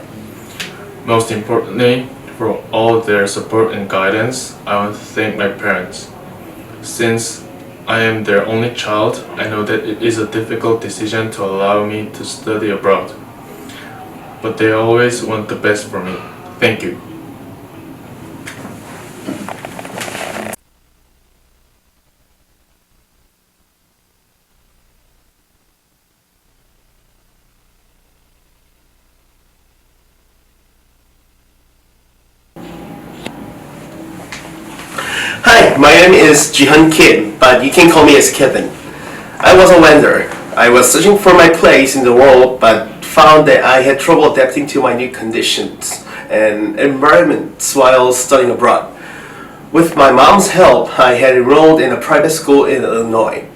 Most importantly, for all their support and guidance, I want to thank my parents. Since I am their only child, I know that it is a difficult decision to allow me to study abroad. But they always want the best for me. Thank you. Hi, my name is Jihyun Kim, but you can call me as Kevin. I was a wanderer. I was searching for my place in the world, but found that I had trouble adapting to my new conditions and environments while studying abroad. With my mom's help, I had enrolled in a private school in Illinois.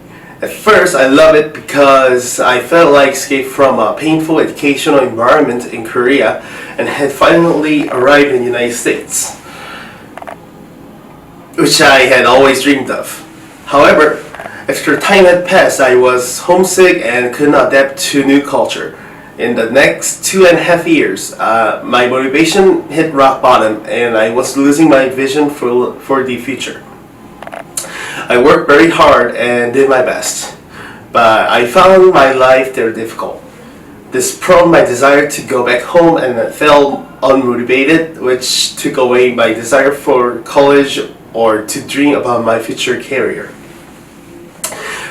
At first, I loved it because I felt like escape from a painful educational environment in Korea and had finally arrived in the United States, which I had always dreamed of. However, after time had passed, I was homesick and could not adapt to new culture. In the next 2.5 years, my motivation hit rock bottom and I was losing my vision for the future. I worked very hard and did my best, but I found my life there difficult. This prompted my desire to go back home and I felt unmotivated, which took away my desire for college or to dream about my future career.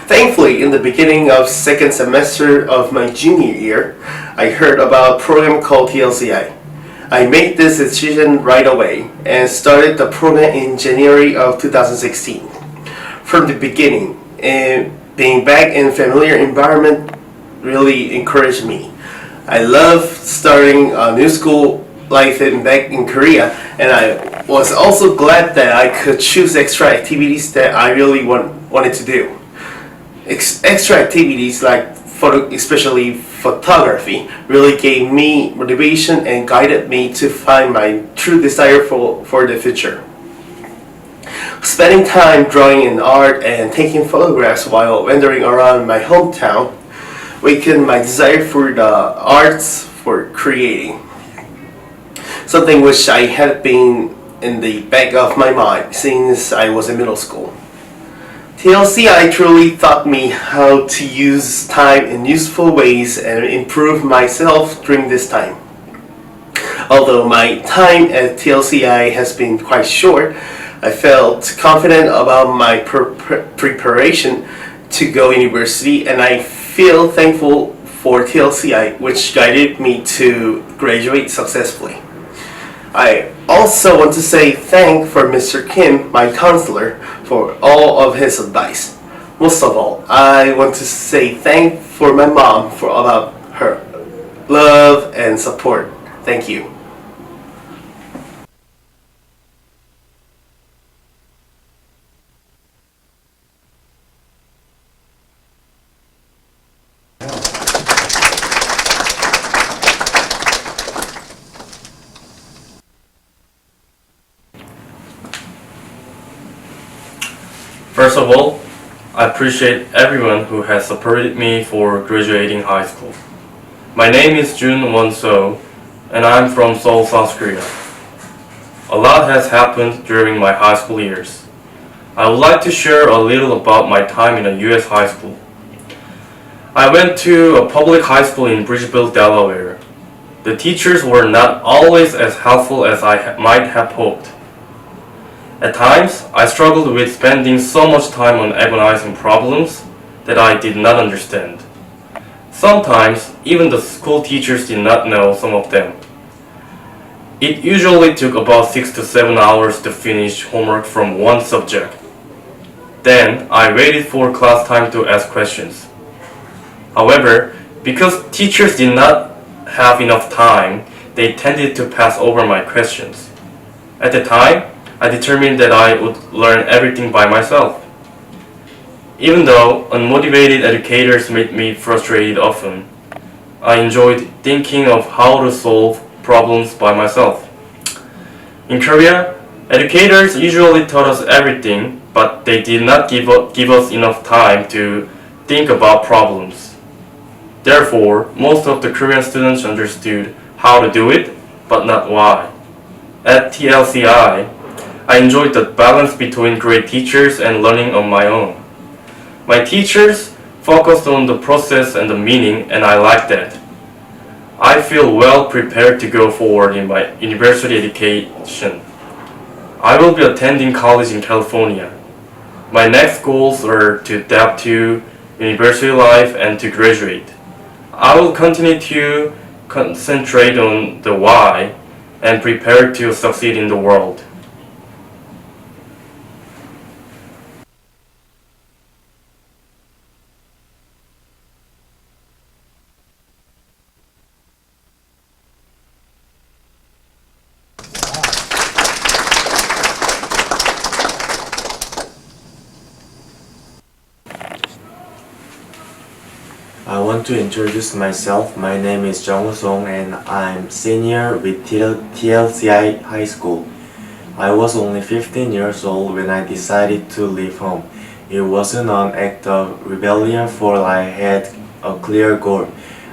Thankfully, in the beginning of second semester of my junior year, I heard about a program called TLCI. I made this decision right away and started the program in January of 2016. From the beginning, and being back in a familiar environment really encouraged me. I love starting a new school life back in Korea, and I was also glad that I could choose extra activities that I really wanted to do. Extra activities like especially photography really gave me motivation and guided me to find my true desire for the future. Spending time drawing in art and taking photographs while wandering around my hometown awakened my desire for the arts, for creating. Something which I had been in the back of my mind since I was in middle school. TLCI truly taught me how to use time in useful ways and improve myself during this time. Although my time at TLCI has been quite short, I felt confident about my preparation to go university, and I feel thankful for TLCI, which guided me to graduate successfully. I also want to say thank for Mr. Kim, my counselor, for all of his advice. Most of all, I want to say thank for my mom for all of her love and support. Thank you. First of all, I appreciate everyone who has supported me for graduating high school. My name is Jun Won-so, and I'm from Seoul, South Korea. A lot has happened during my high school years. I would like to share a little about my time in a U.S. high school. I went to a public high school in Bridgeville, Delaware. The teachers were not always as helpful as I might have hoped. At times, I struggled with spending so much time on agonizing problems that I did not understand. Sometimes, even the school teachers did not know some of them. It usually took about 6 to 7 hours to finish homework from one subject. Then, I waited for class time to ask questions. However, because teachers did not have enough time, they tended to pass over my questions. At the time, I determined that I would learn everything by myself. Even though unmotivated educators made me frustrated often, I enjoyed thinking of how to solve problems by myself. In Korea, educators usually taught us everything, but they did not give us enough time to think about problems. Therefore, most of the Korean students understood how to do it, but not why. At TLCI, I enjoyed the balance between great teachers and learning on my own. My teachers focused on the process and the meaning, and I liked that. I feel well prepared to go forward in my university education. I will be attending college in California. My next goals are to adapt to university life and to graduate. I will continue to concentrate on the why and prepare to succeed in the world. want to introduce myself. My name is Jung Song and I'm senior with TLCI High School. I was only 15 years old when I decided to leave home. It wasn't an act of rebellion, for I had a clear goal.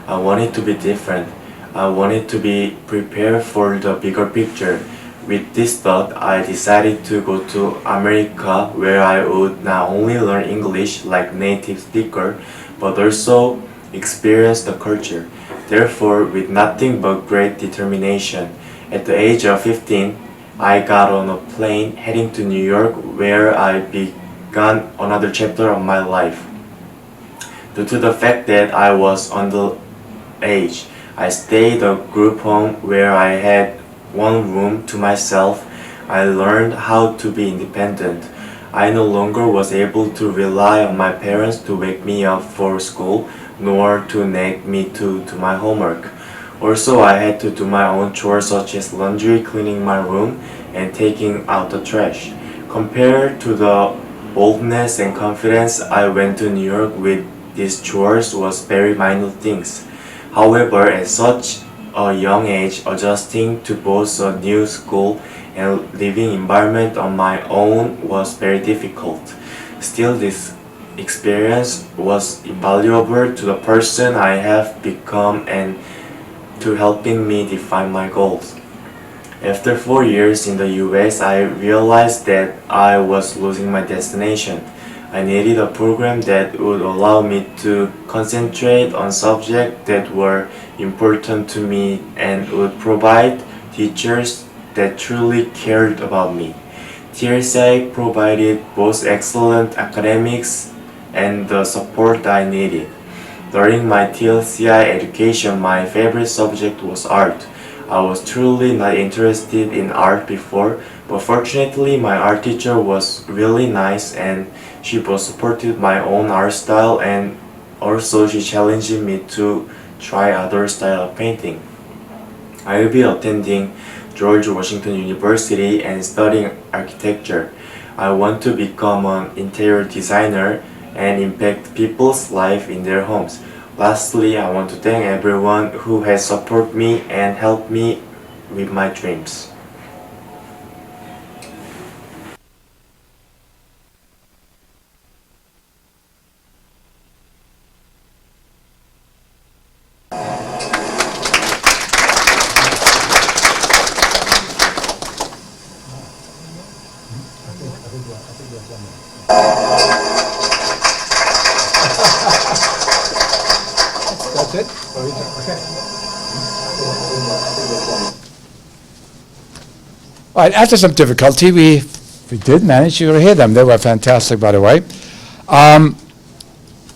I wanted to be different. I wanted to be prepared for the bigger picture. With this thought, I decided to go to America, where I would not only learn English like native speaker, but also experience the culture. Therefore, with nothing but great determination, at the age of 15, I got on a plane heading to New York, where I began another chapter of my life. Due to the fact that I was underage, I stayed at a group home where I had one room to myself. I learned how to be independent. I no longer was able to rely on my parents to wake me up for school, nor to nag me to do my homework. Also, I had to do my own chores such as laundry, cleaning my room, and taking out the trash. Compared to the boldness and confidence I went to New York with, these chores was very minor things. However, at such a young age, adjusting to both a new school and living environment on my own was very difficult. Still, this experience was invaluable to the person I have become and to helping me define my goals. After 4 years in the US, I realized that I was losing my destination. I needed a program that would allow me to concentrate on subjects that were important to me and would provide teachers that truly cared about me. TLCI provided both excellent academics and the support I needed. During my TLCI education, my favorite subject was art. I was truly not interested in art before, but fortunately my art teacher was really nice and she both supported my own art style and also she challenged me to try other style of painting. I will be attending George Washington University and studying architecture. I want to become an interior designer and impact people's life in their homes. Lastly, I want to thank everyone who has supported me and helped me with my dreams. That's it? Okay. All right, after some difficulty, we did manage to hear them. They were fantastic, by the way.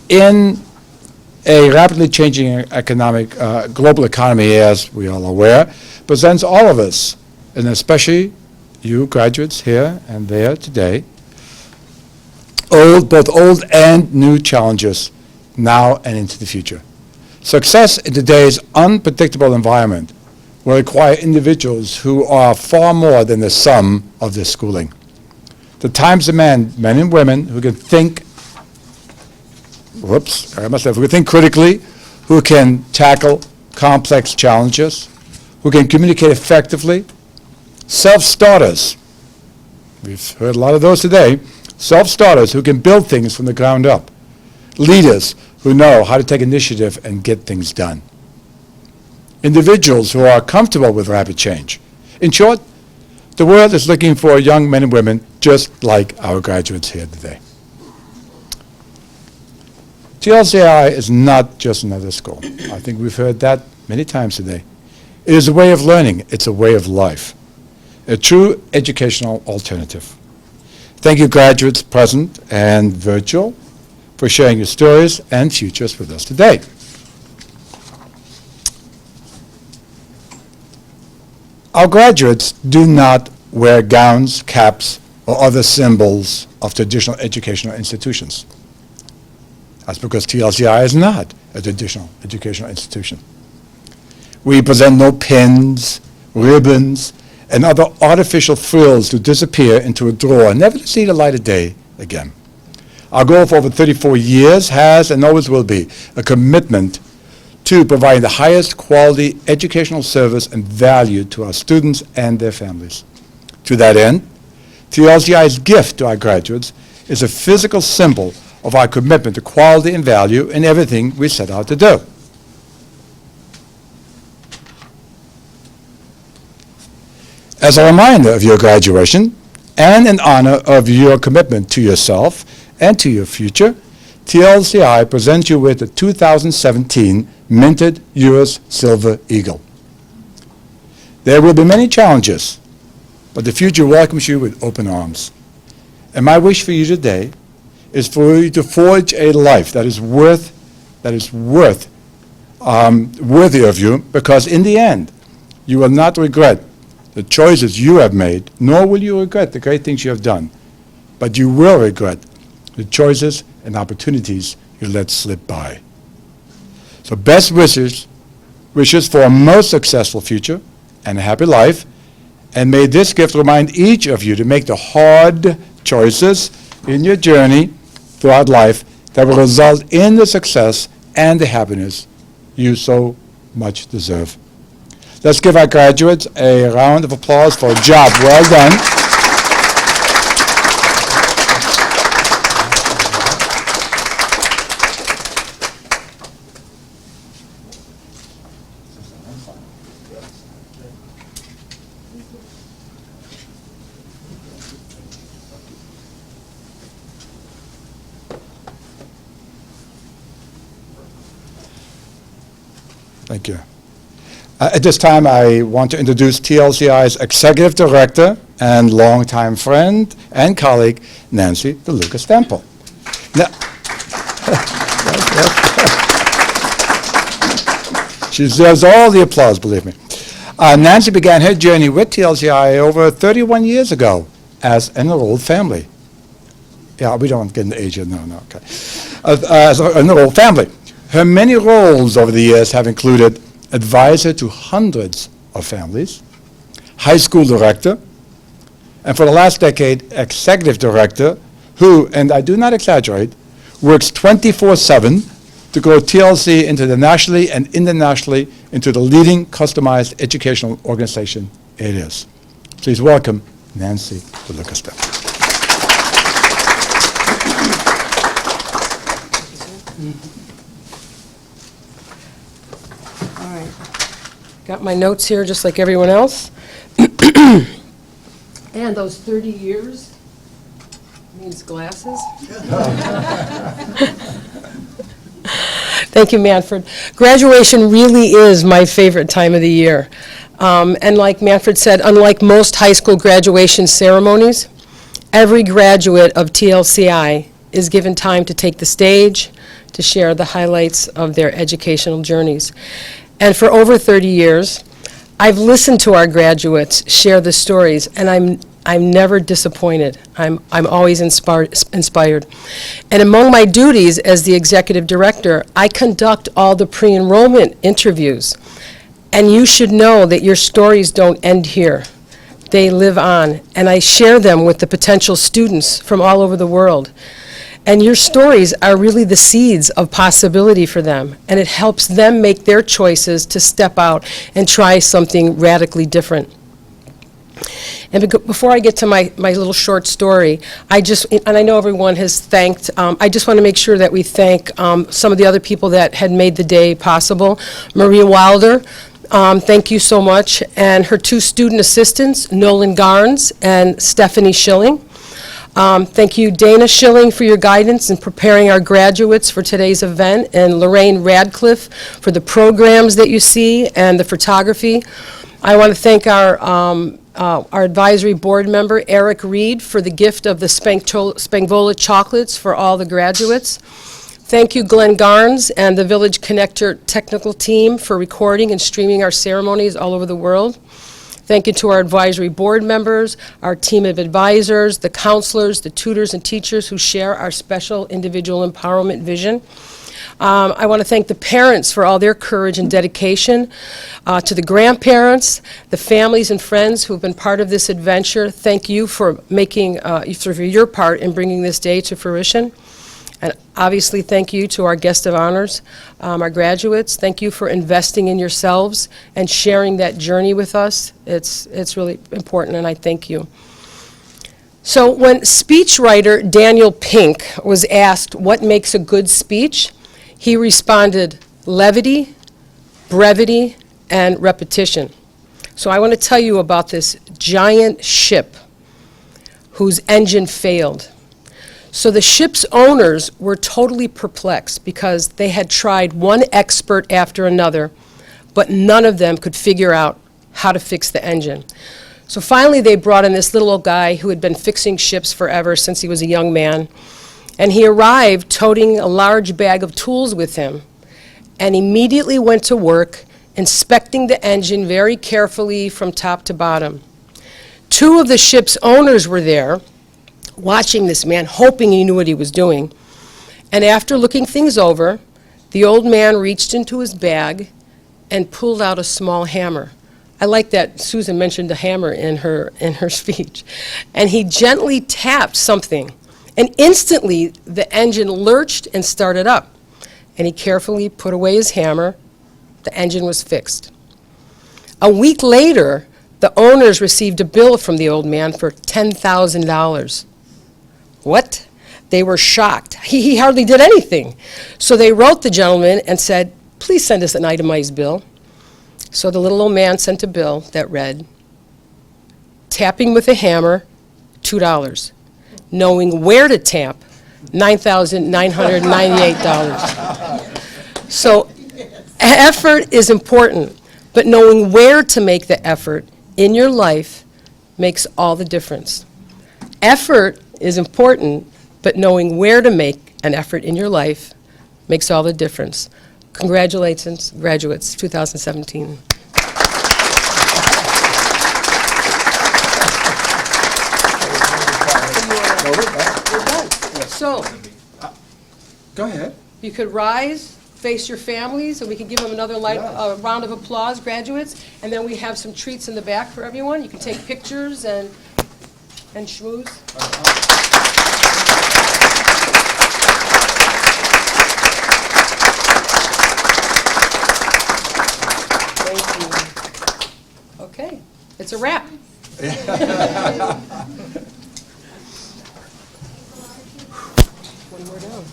In a rapidly changing economic, global economy, as we all are aware, presents all of us, and especially you graduates here and there today, both old and new challenges now and into the future. Success in today's unpredictable environment will require individuals who are far more than the sum of their schooling. The times demand men and women who can think, who can think critically, who can tackle complex challenges, who can communicate effectively, self-starters. We've heard a lot of those today. Self-starters who can build things from the ground up. Leaders who know how to take initiative and get things done. Individuals who are comfortable with rapid change. In short, the world is looking for young men and women just like our graduates here today. TLCI is not just another school. I think we've heard that many times today. It is a way of learning. It's a way of life. A true educational alternative. Thank you, graduates present and virtual, for sharing your stories and futures with us today. Our graduates do not wear gowns, caps, or other symbols of traditional educational institutions. That's because TLCI is not a traditional educational institution. We present no pins, ribbons, and other artificial frills to disappear into a drawer, never to see the light of day again. Our goal for over 34 years has and always will be a commitment to providing the highest quality educational service and value to our students and their families. To that end, TLCI's gift to our graduates is a physical symbol of our commitment to quality and value in everything we set out to do. As a reminder of your graduation and in honor of your commitment to yourself and to your future, TLCI presents you with the 2017 Minted U.S. Silver Eagle. There will be many challenges, but the future welcomes you with open arms. And my wish for you today is for you to forge a life that is worthy of you, because in the end, you will not regret the choices you have made, nor will you regret the great things you have done, but you will regret the choices and opportunities you let slip by. So best wishes for a most successful future and a happy life, and may this gift remind each of you to make the hard choices in your journey throughout life that will result in the success and the happiness you so much deserve. Let's give our graduates a round of applause for a job well done. Thank you. At this time, I want to introduce TLCI's Executive Director and longtime friend and colleague, Nancy DeLuca Stemple. Now, she deserves all the applause, believe me. Nancy began her journey with TLCI over 31 years ago as an enrolled family. Yeah, we don't get into age yet, no, okay. As an enrolled family. Her many roles over the years have included advisor to hundreds of families, high school director, and for the last decade, executive director, who, and I do not exaggerate, works 24/7 to grow TLC into the nationally and internationally into the leading customized educational organization it is. Please welcome Nancy DeLuca Stemple. Got my notes here just like everyone else. And those 30 years means glasses. Thank you, Manfred. Graduation really is my favorite time of the year. And like Manfred said, unlike most high school graduation ceremonies, every graduate of TLCI is given time to take the stage, to share the highlights of their educational journeys. And for over 30 years, I've listened to our graduates share the stories, and I'm never disappointed. I'm always inspired. And among my duties as the executive director, I conduct all the pre-enrollment interviews. And you should know that your stories don't end here. They live on, and I share them with the potential students from all over the world. And your stories are really the seeds of possibility for them, and it helps them make their choices to step out and try something radically different. And before I get to my little short story, and I know everyone has thanked, I just want to make sure that we thank some of the other people that had made the day possible. Maria Wilder, thank you so much, and her two student assistants, Nolan Garnes and Stephanie Schilling. Thank you, Dana Schilling, for your guidance in preparing our graduates for today's event, and Lorraine Radcliffe for the programs that you see and the photography. I want to thank our advisory board member, Eric Reed, for the gift of the Spangvola chocolates for all the graduates. Thank you, Glenn Garnes and the Village Connector technical team for recording and streaming our ceremonies all over the world. Thank you to our advisory board members, our team of advisors, the counselors, the tutors and teachers who share our special individual empowerment vision. I want to thank the parents for all their courage and dedication. To the grandparents, the families and friends who have been part of this adventure, thank you for making for your part in bringing this day to fruition. And obviously, thank you to our guest of honors, our graduates. Thank you for investing in yourselves and sharing that journey with us. It's really important, and I thank you. So when speechwriter Daniel Pink was asked what makes a good speech, he responded, levity, brevity, and repetition. So I want to tell you about this giant ship whose engine failed. So the ship's owners were totally perplexed because they had tried one expert after another, but none of them could figure out how to fix the engine. So finally they brought in this little old guy who had been fixing ships forever since he was a young man. And he arrived toting a large bag of tools with him and immediately went to work inspecting the engine very carefully from top to bottom. Two of the ship's owners were there watching this man, hoping he knew what he was doing. And after looking things over, the old man reached into his bag and pulled out a small hammer. I like that Susan mentioned the hammer in her speech. And he gently tapped something, and instantly the engine lurched and started up. And he carefully put away his hammer. The engine was fixed. A week later, the owners received a bill from the old man for $10,000. What? They were shocked. He hardly did anything. So they wrote the gentleman and said, please send us an itemized bill. So the little old man sent a bill that read, tapping with a hammer, $2. Knowing where to tap, $9,998. So effort is important, but knowing where to make the effort in your life makes all the difference. Effort is important, but knowing where to make an effort in your life makes all the difference. Congratulations, graduates, 2017. So, Go ahead. you could rise, face your families, and we can give them another round of applause, graduates. And then we have some treats in the back for everyone. You can take pictures and schmooze. Thank you. Okay, it's a wrap. One more down.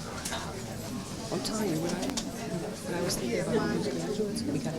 I'm telling you, when I was thinking about graduates, we got